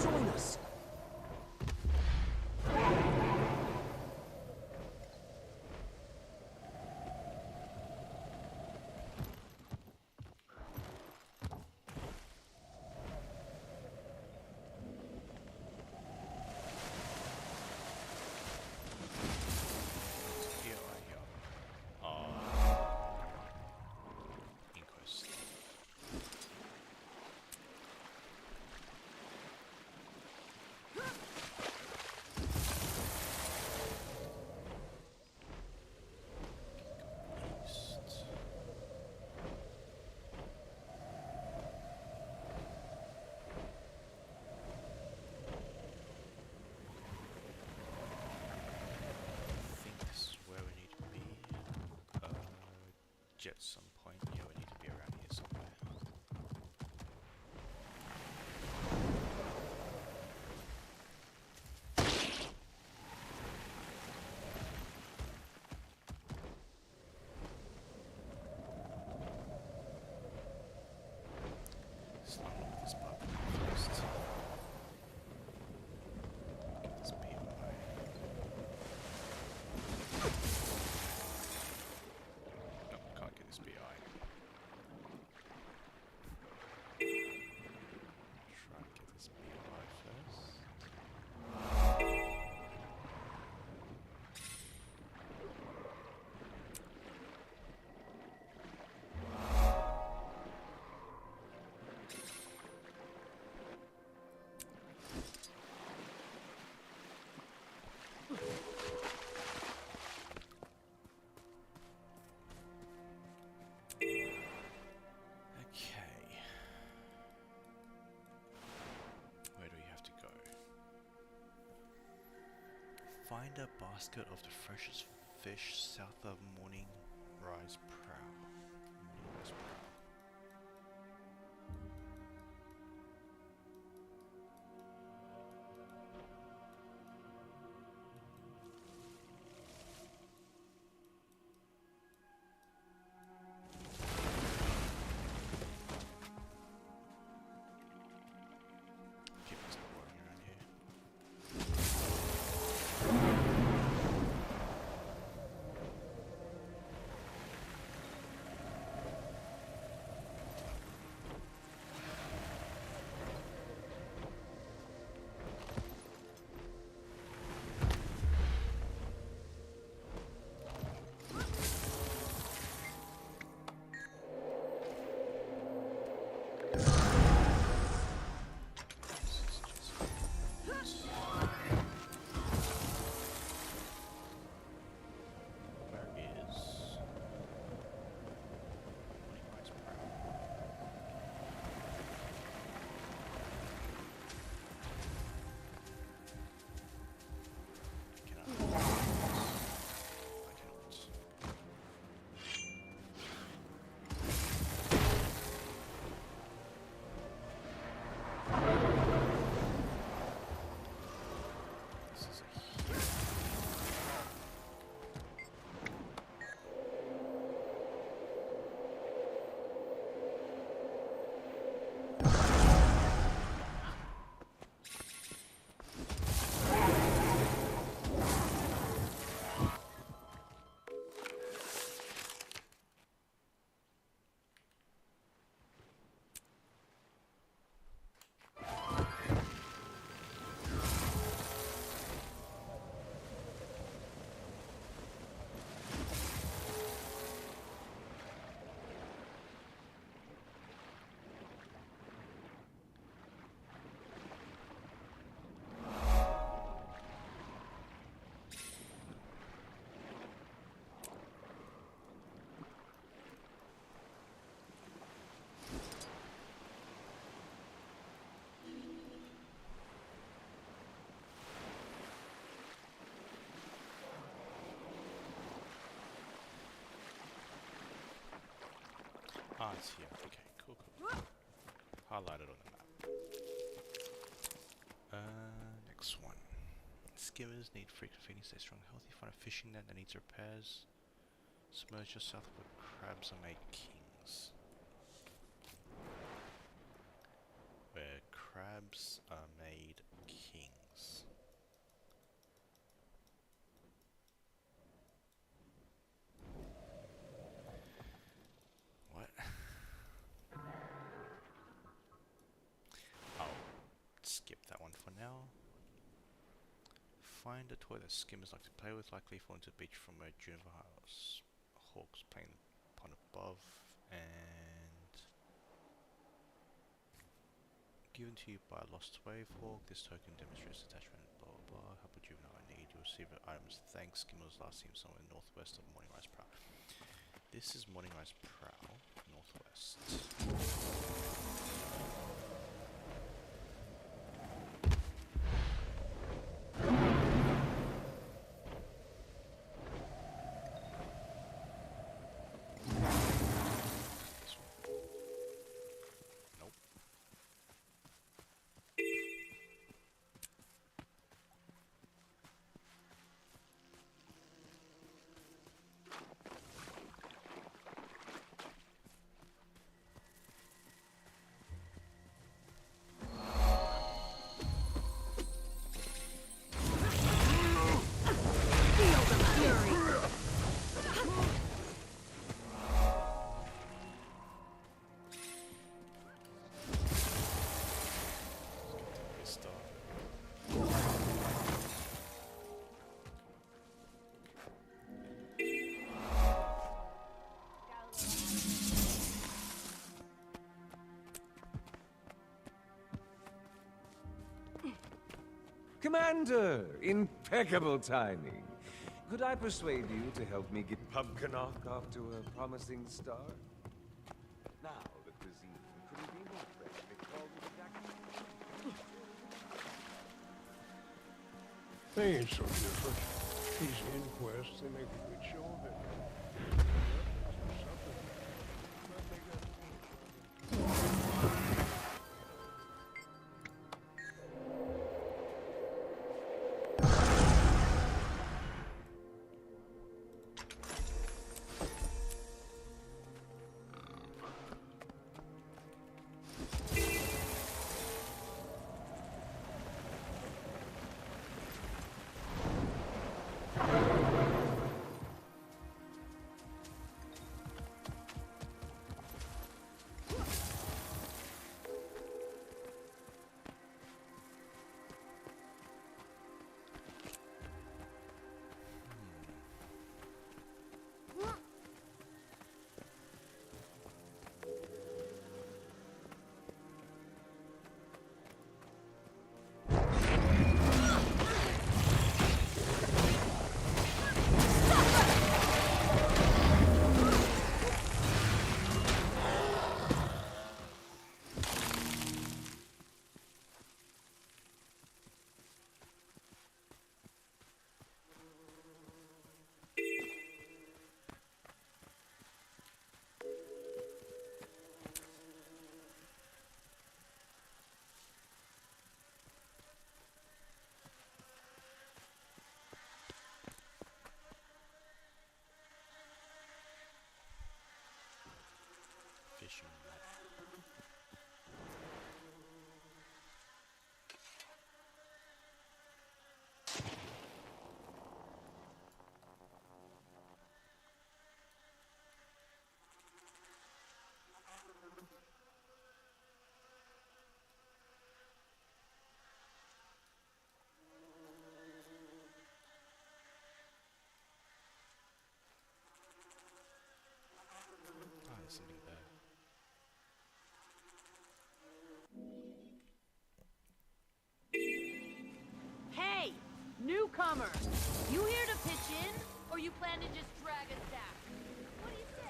Join us. At some point, yeah, we need to be around here somewhere. Start with this part first. Get this BI. Can't get this BI. Try and get this BI first. Find a basket of the freshest fish south of Morning Rise Prow. Ah, it's here. Okay, cool, cool. Highlighted on the map. Next one. Skimmers need frequent feeding, stay strong and healthy. Find a fishing net that needs repairs. Submerge yourself with a crabs are made kings. Where crabs are made kings. What? I'll skip that one for now. Find a toy that skimmers like to play with, likely falling to the beach from a juniper house. Hawks playing upon above, and given to you by a lost wave hawk. This token demonstrates attachment. Blah blah blah. Help a juvenile in need. You receive items. Thanks. Skimmers last seen somewhere northwest of Morning Rise Prow. This is Morning Rise Prow, northwest. Commander! Impeccable timing. Could I persuade you to help me get Pubcanok off to a promising start? Now, the cuisine couldn't be more fresh if it called me back. They ain't so different. These inquests, they make a good show of it. Fishing net. Ah, there's something there. Hey, newcomer! You here to pitch in, or you plan to just drag us down? What do you say?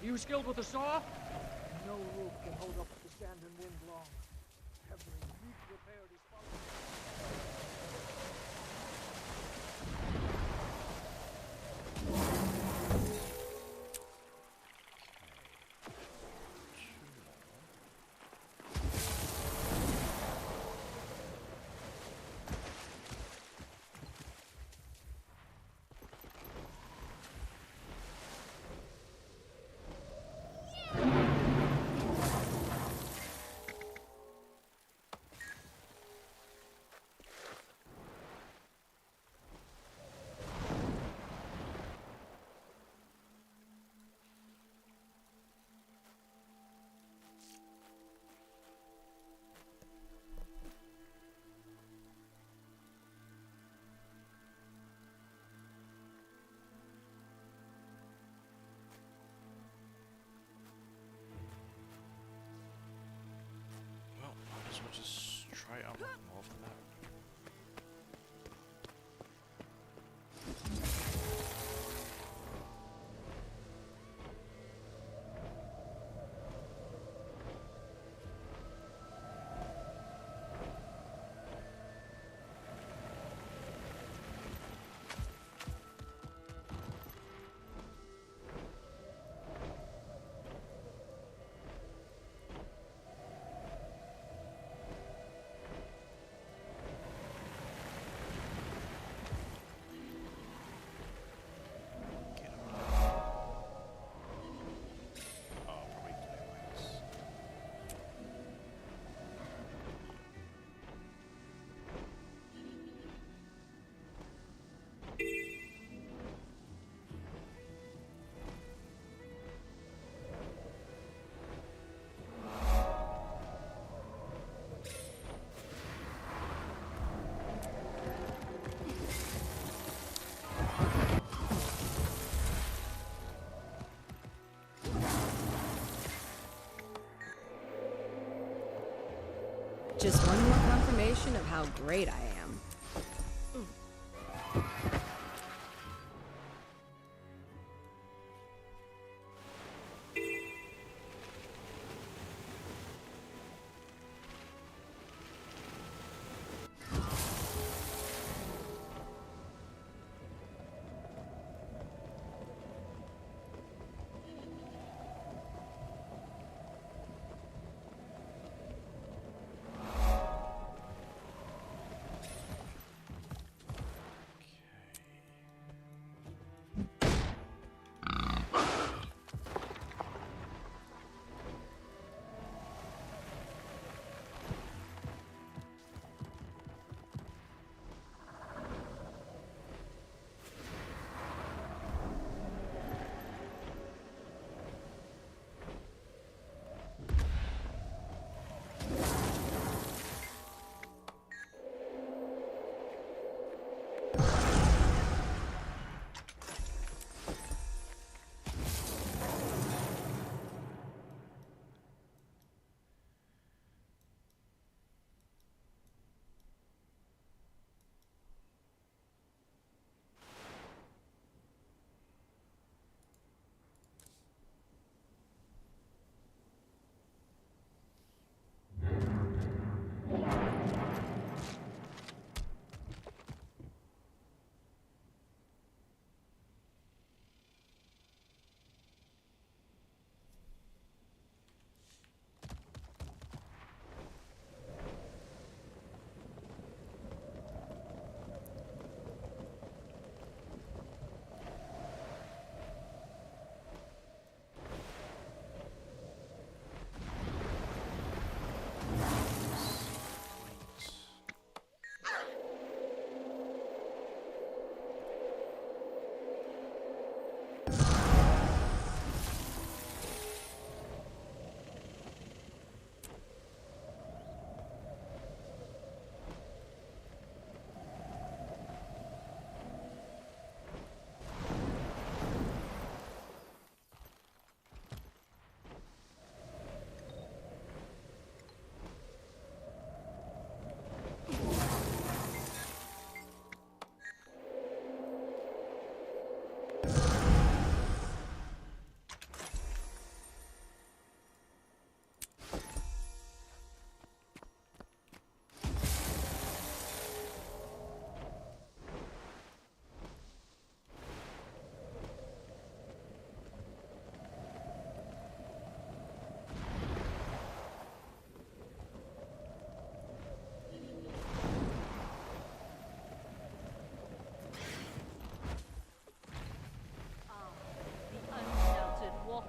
You skilled with the saw? No roof can hold up the sand and wind long. Every week repaired is I'll just try unlock more of that. Just one more confirmation of how great I am.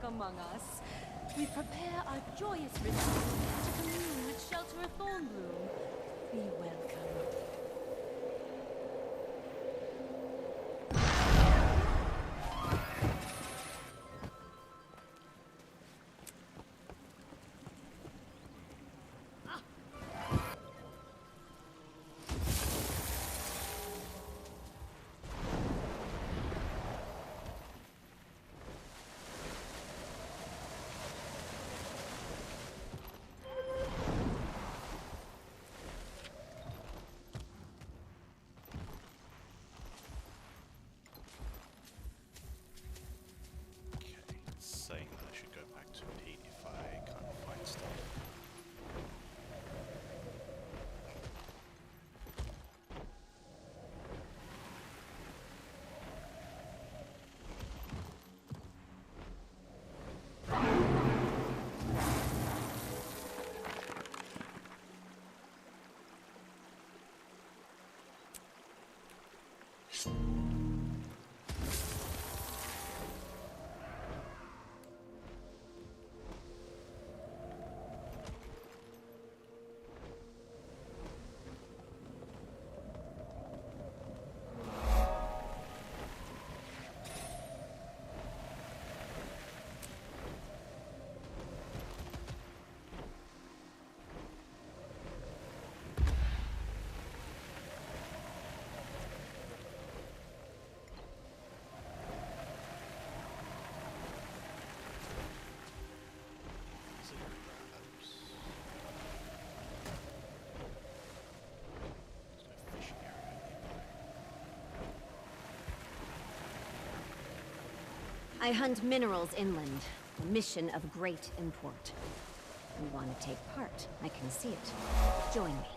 Among us, we prepare our joyous ritual to commune with Shelter of Thornbloom. Be welcome. I hunt minerals inland, a mission of great import. You want to take part, I can see it. Join me.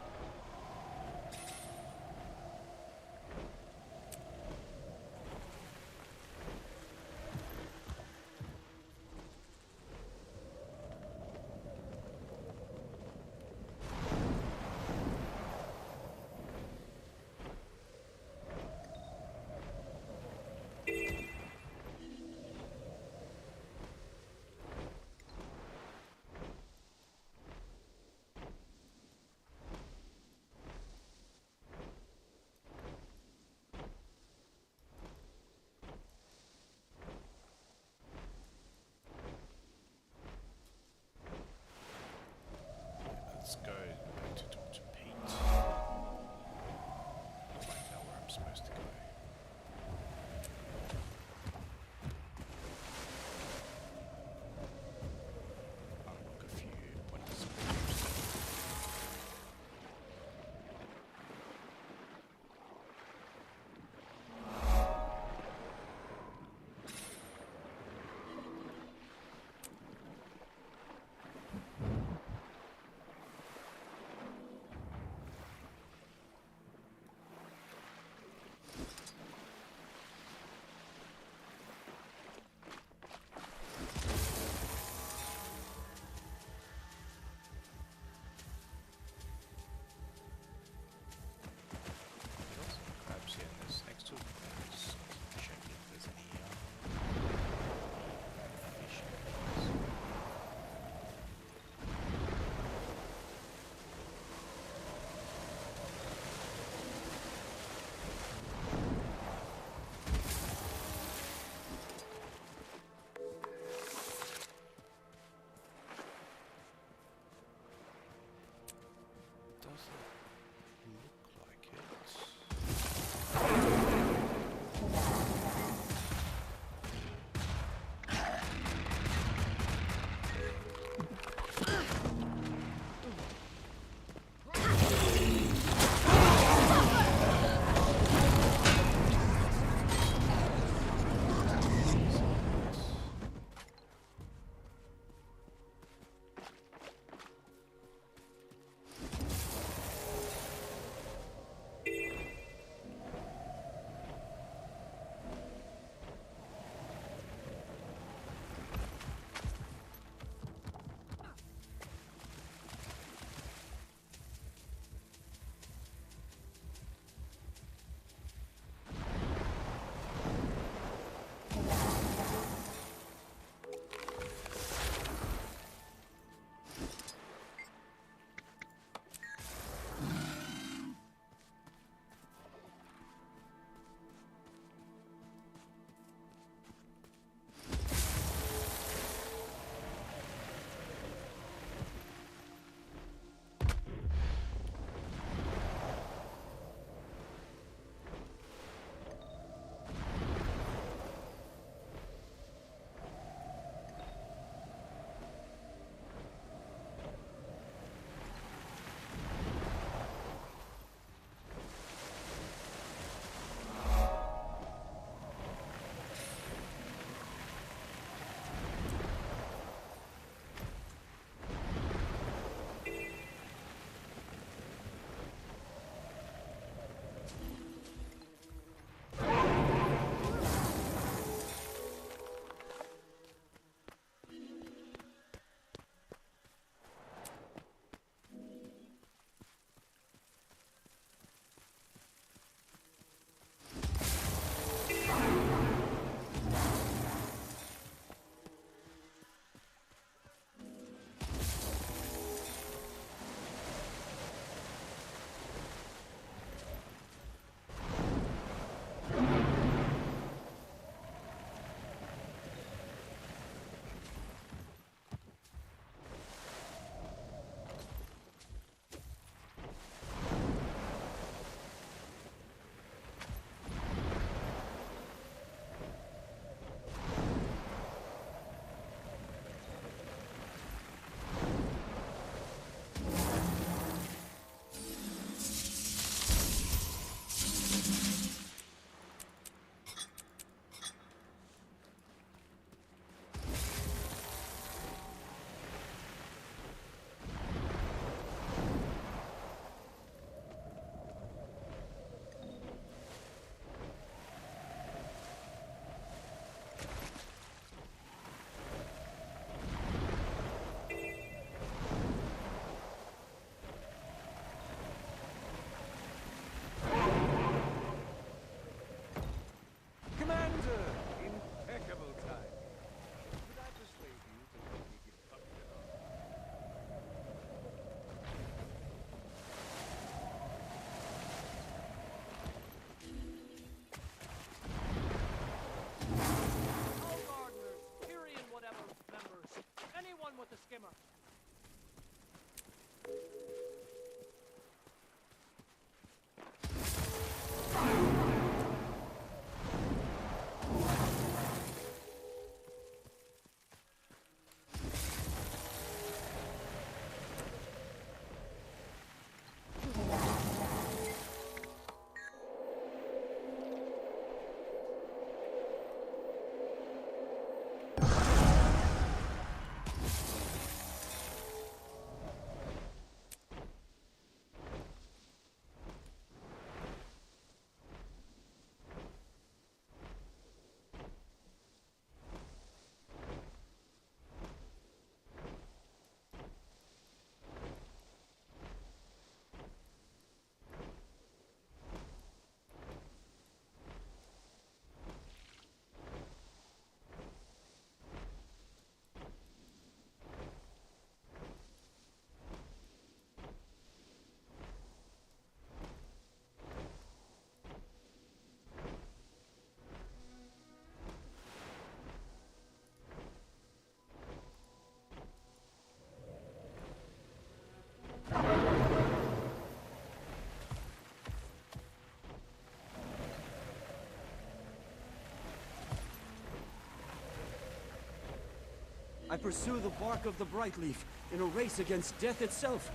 I pursue the bark of the Brightleaf in a race against death itself.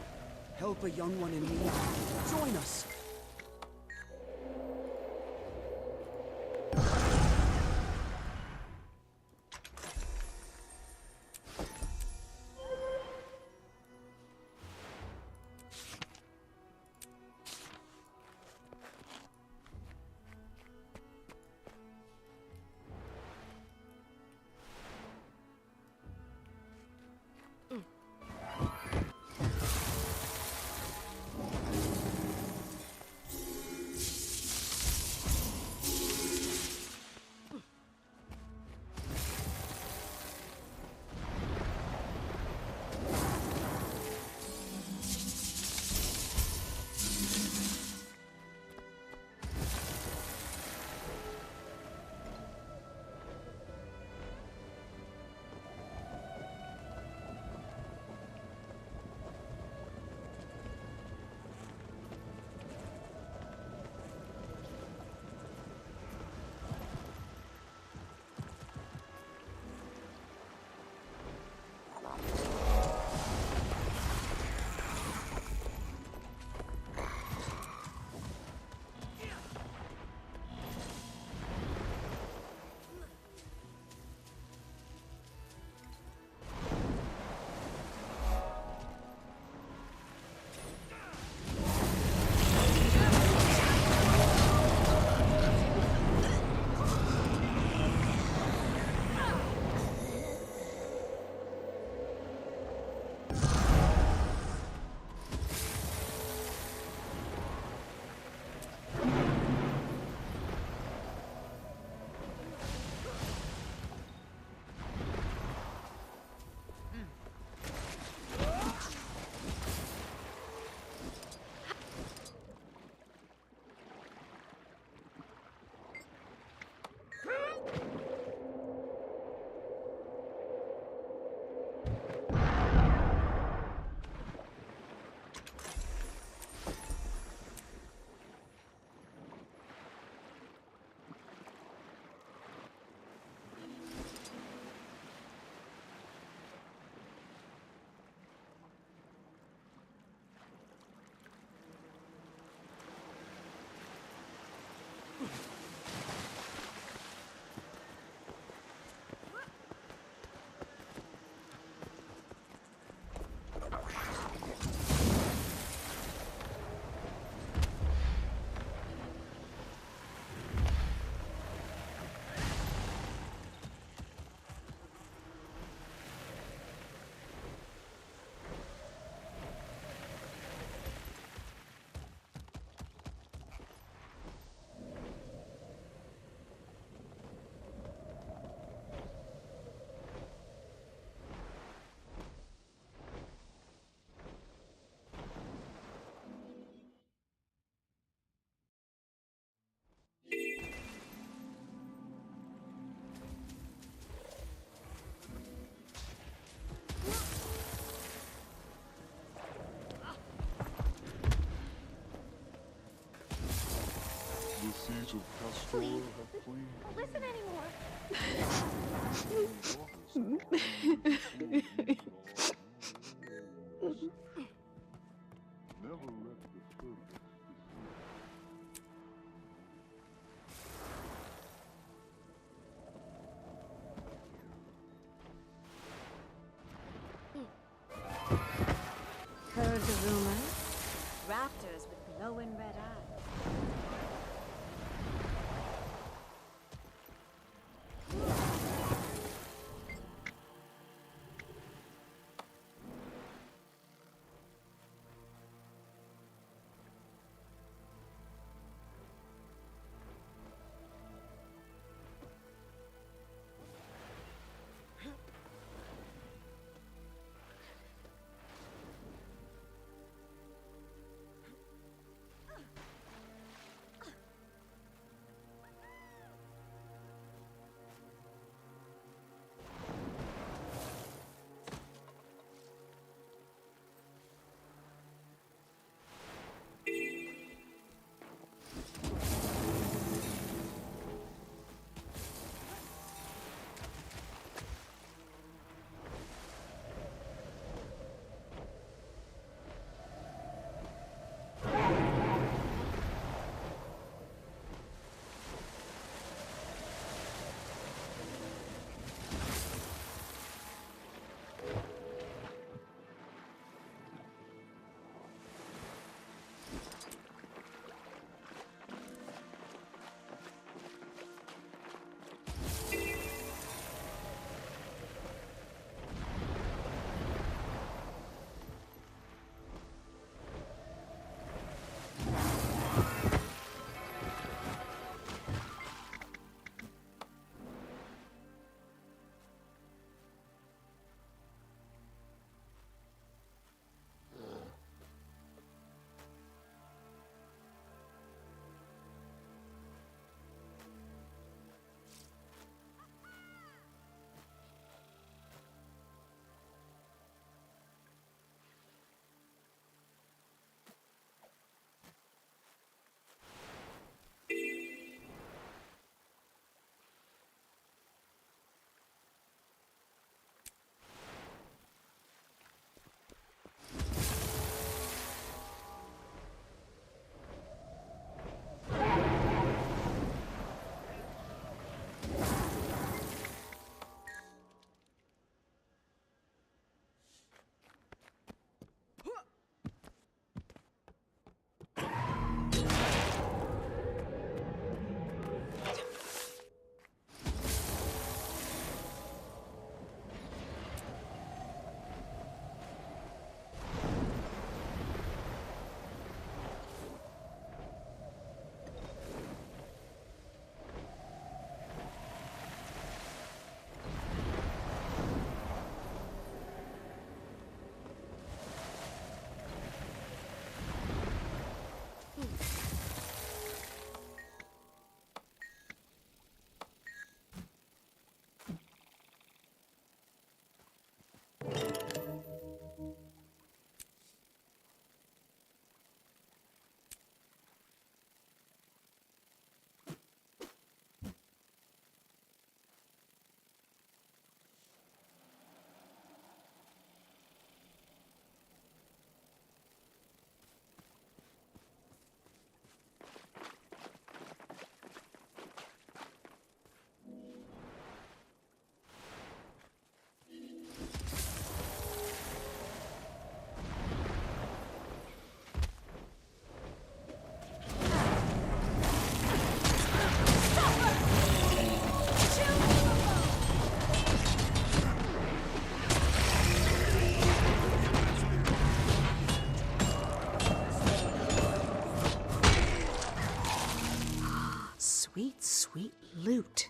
Help a young one in need. Join us! Seas of Castor have plain. Don't listen anymore. Never let the surface Heard the rumor? Raptors with glowing red eyes. Sweet, sweet loot.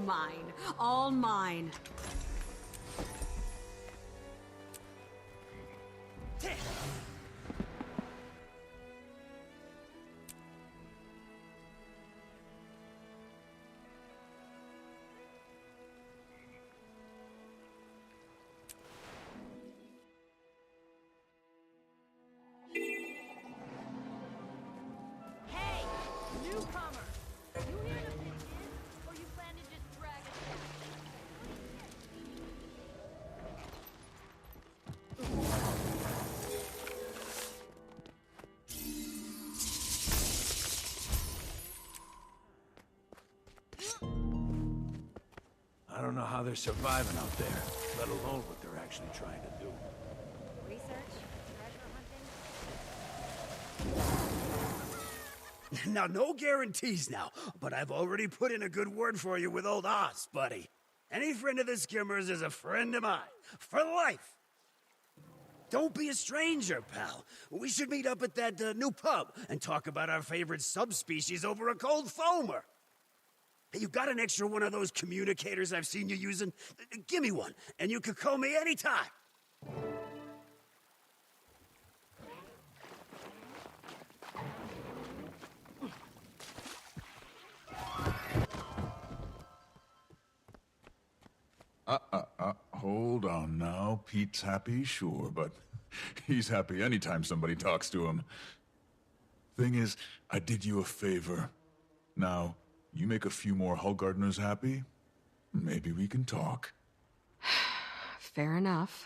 Mine. All mine. Hey, newcomer! You here to pitch in, or you plan to just drag us I don't know how they're surviving out there, let alone what they're actually trying to do. Research? Treasure hunting? Now, no guarantees now, but I've already put in a good word for you with old Oz, buddy. Any friend of the Skimmers is a friend of mine. For life. Don't be a stranger, pal. We should meet up at that new pub and talk about our favorite subspecies over a cold foamer. Hey, you got an extra one of those communicators I've seen you using? Give me one, and you can call me anytime. Hold on now. Pete's happy, sure, but he's happy anytime somebody talks to him. Thing is, I did you a favor. Now, you make a few more Hull Gardeners happy, maybe we can talk. Fair enough.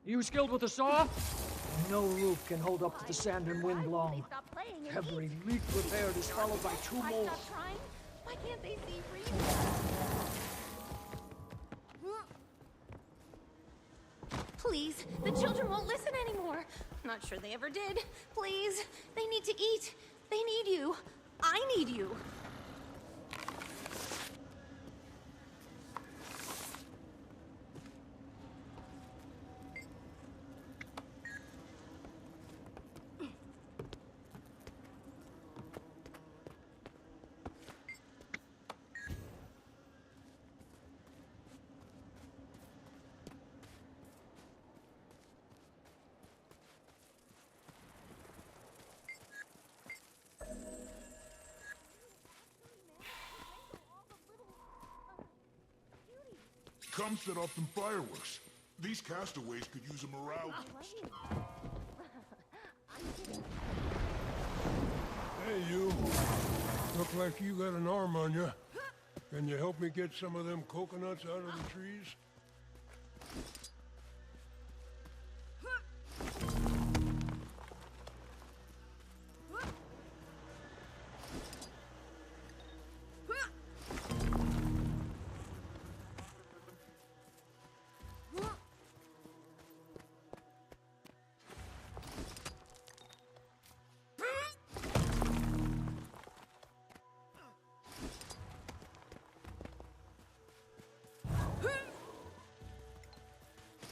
You skilled with the saw? No roof can hold up to the sand and wind long. Every leak repaired is followed by two more. Why can't they see freedom? Please, the children won't listen anymore. Not sure they ever did. Please, they need to eat. They need you. I need you. Come set off some fireworks. These castaways could use a morale boost. Hey, you. Look like you got an arm on you. Can you help me get some of them coconuts out of the trees?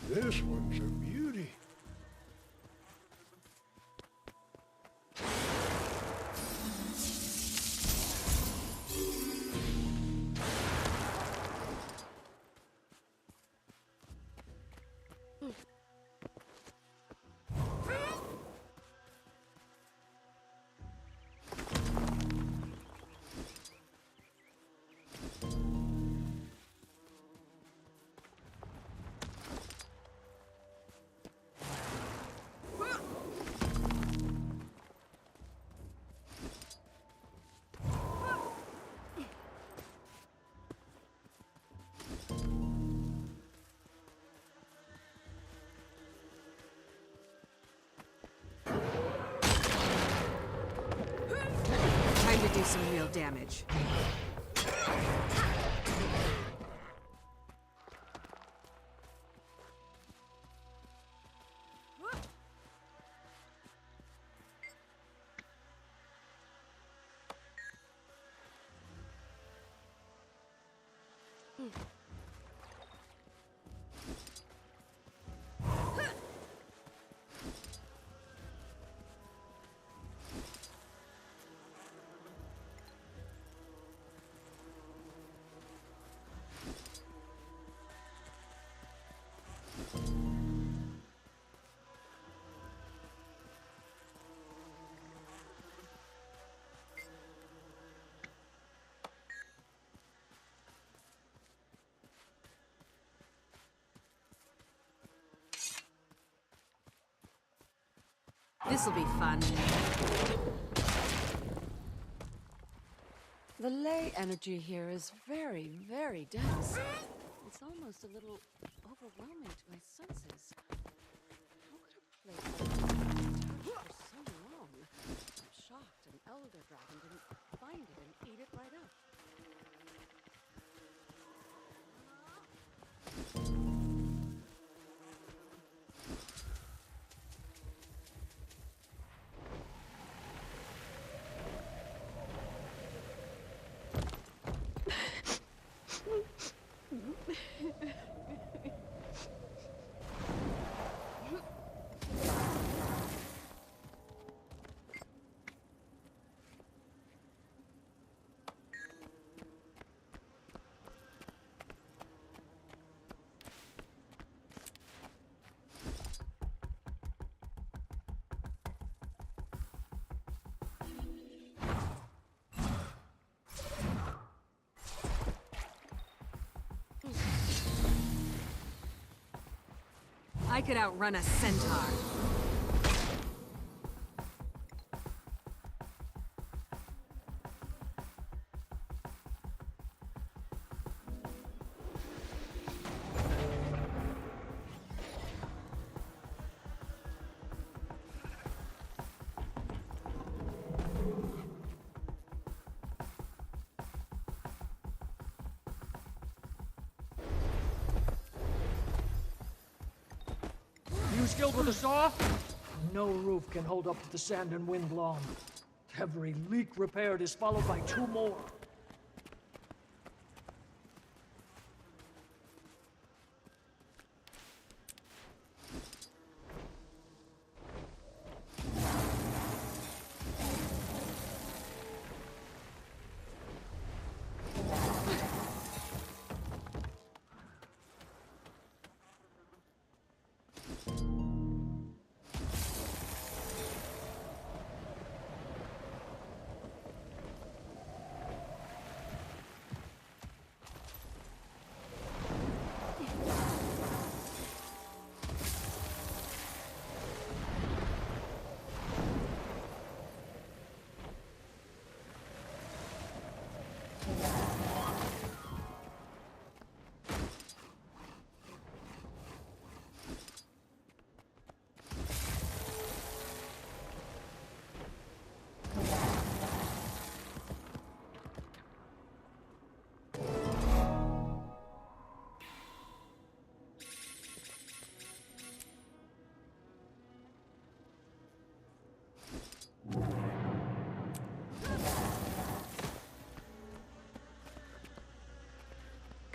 This one's a beauty. Time to do some real damage. This'll be fun. The ley energy here is very, very dense. It's almost a little overwhelming to my senses. How could a place like this be untouched for so long? I'm shocked an elder dragon didn't find it and eat it right up. I could outrun a centaur. You skilled with a saw? No roof can hold up to the sand and wind long. Every leak repaired is followed by 2 more.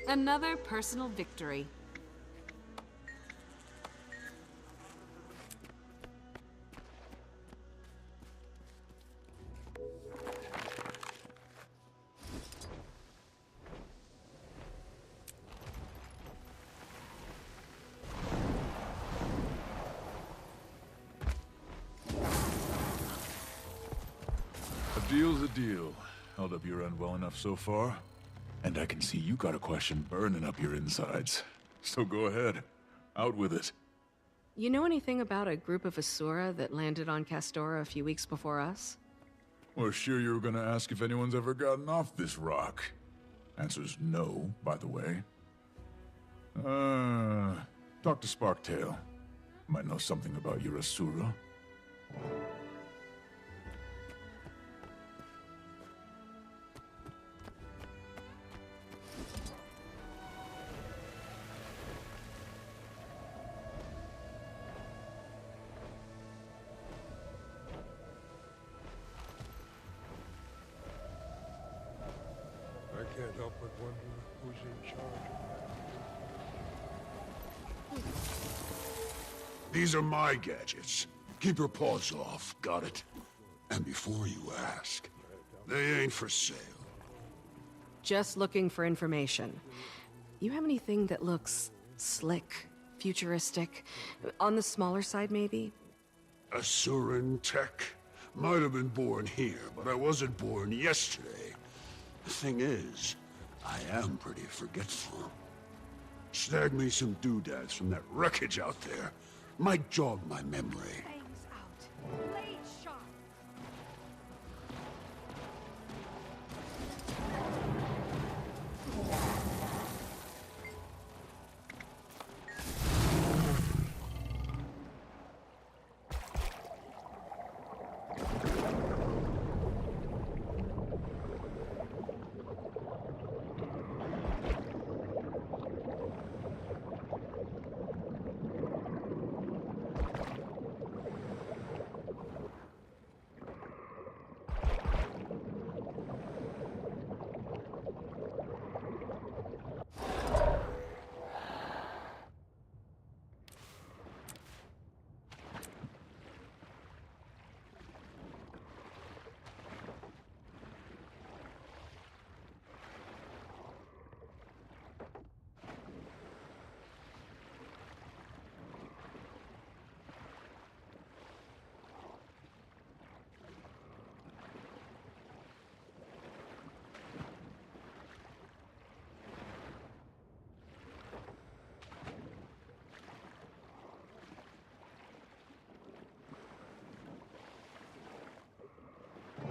Another personal victory. A deal's a deal. Held up your end well enough so far. And I can see you got a question burning up your insides. So go ahead. Out with it. You know anything about a group of Asura that landed on Castora a few weeks before us? Well, sure you were gonna ask if anyone's ever gotten off this rock. Answer's no, by the way. Talk to Sparktail. Might know something about your Asura. I can't help but wonder who's in charge. These are my gadgets. Keep your paws off, got it? And before you ask, they ain't for sale. Just looking for information. You have anything that looks slick, futuristic? On the smaller side, maybe? Asuran tech? Might have been born here, but I wasn't born yesterday. The thing is, I am pretty forgetful. Snag me some doodads from that wreckage out there. Might jog my memory. Blade shot!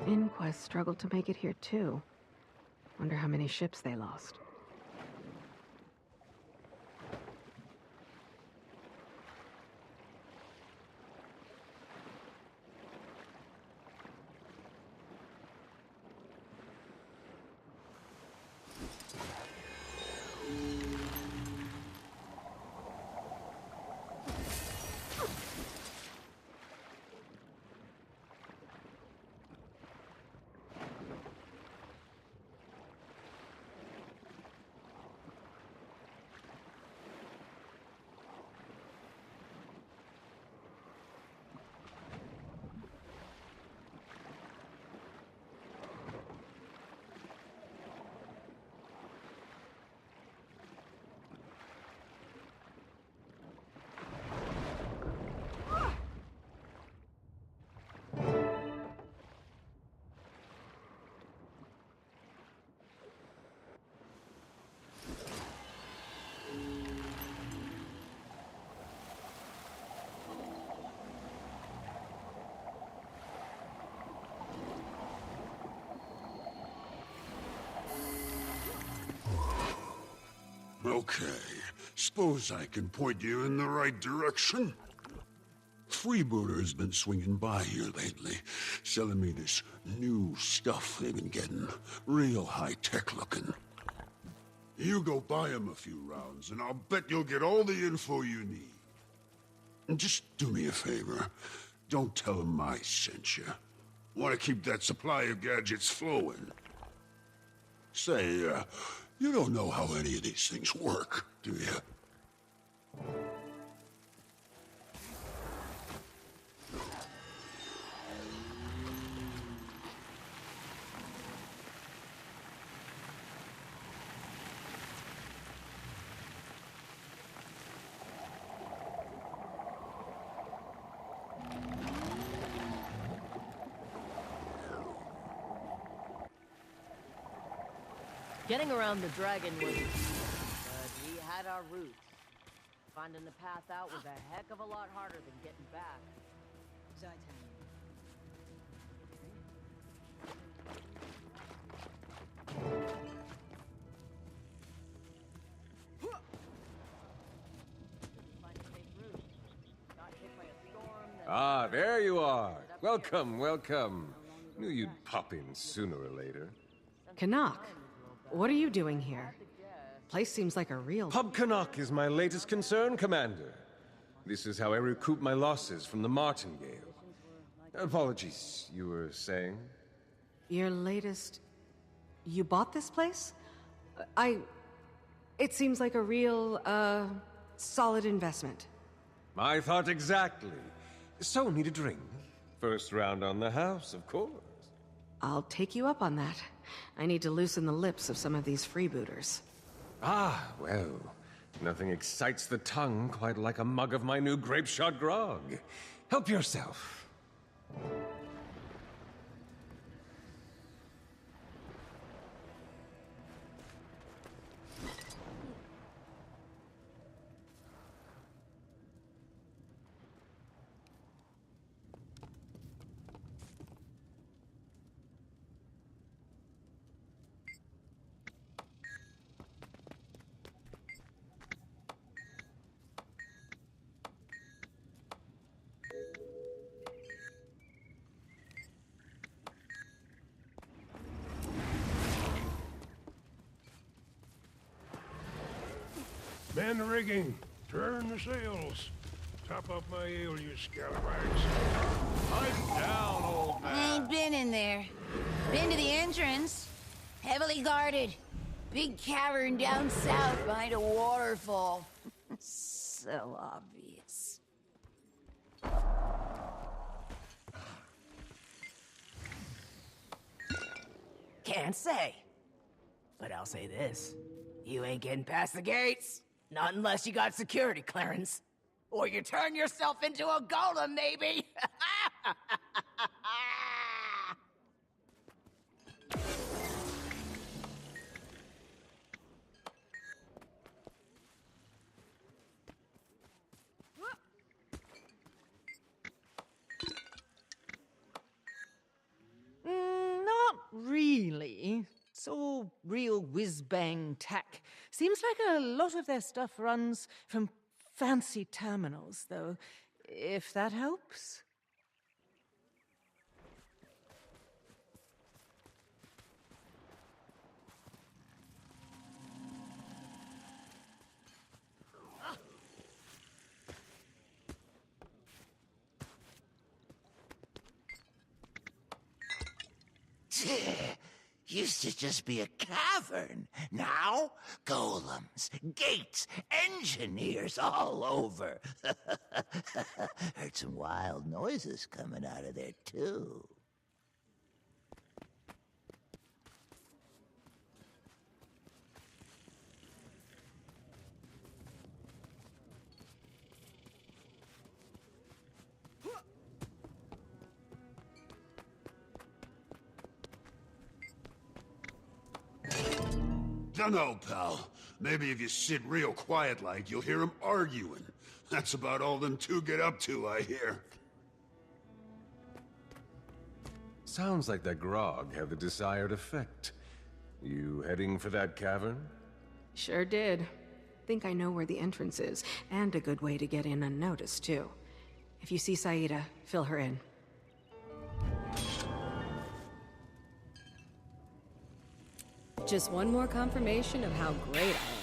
Inquest struggled to make it here too. Wonder how many ships they lost. Okay, suppose I can point you in the right direction. Freebooter's been swinging by here lately, selling me this new stuff they've been getting. Real high-tech looking. You go buy him a few rounds, and I'll bet you'll get all the info you need. And just do me a favor. Don't tell him I sent you. Want to keep that supply of gadgets flowing. Say, you don't know how any of these things work, do you? Getting around the dragon was... but we had our roots. Finding the path out was a heck of a lot harder than getting back. Ah, there you are. Welcome, welcome. Knew you'd pop in sooner or later. Canuck, what are you doing here? Place seems like a real... Pub Canuck is my latest concern, Commander. This is how I recoup my losses from the Martingale. Apologies, you were saying? Your latest... You bought this place? It seems like a real, solid investment. I thought exactly. So, need a drink? First round on the house, of course. I'll take you up on that. I need to loosen the lips of some of these freebooters. Ah, well, nothing excites the tongue quite like a mug of my new grape shot grog. Help yourself. Man the rigging. Turn the sails. Top up my ale, you scalawags. Pipe down, old man. I ain't been in there. Been to the entrance. Heavily guarded. Big cavern down south behind a waterfall. So obvious. Can't say. But I'll say this. You ain't getting past the gates. Not unless you got security clearance. Or you turn yourself into a golem, maybe! Not really. It's all real whiz-bang tech. Seems like a lot of their stuff runs from fancy terminals, though, if that helps. Used to just be a cavern. Now, golems, gates, engineers all over. Heard some wild noises coming out of there, too. Dunno, pal. Maybe if you sit real quiet like, you'll hear them arguing. That's about all them two get up to, I hear. Sounds like that grog had the desired effect. You heading for that cavern? Sure did. Think I know where the entrance is, and a good way to get in unnoticed, too. If you see Saida, fill her in. Just one more confirmation of how great I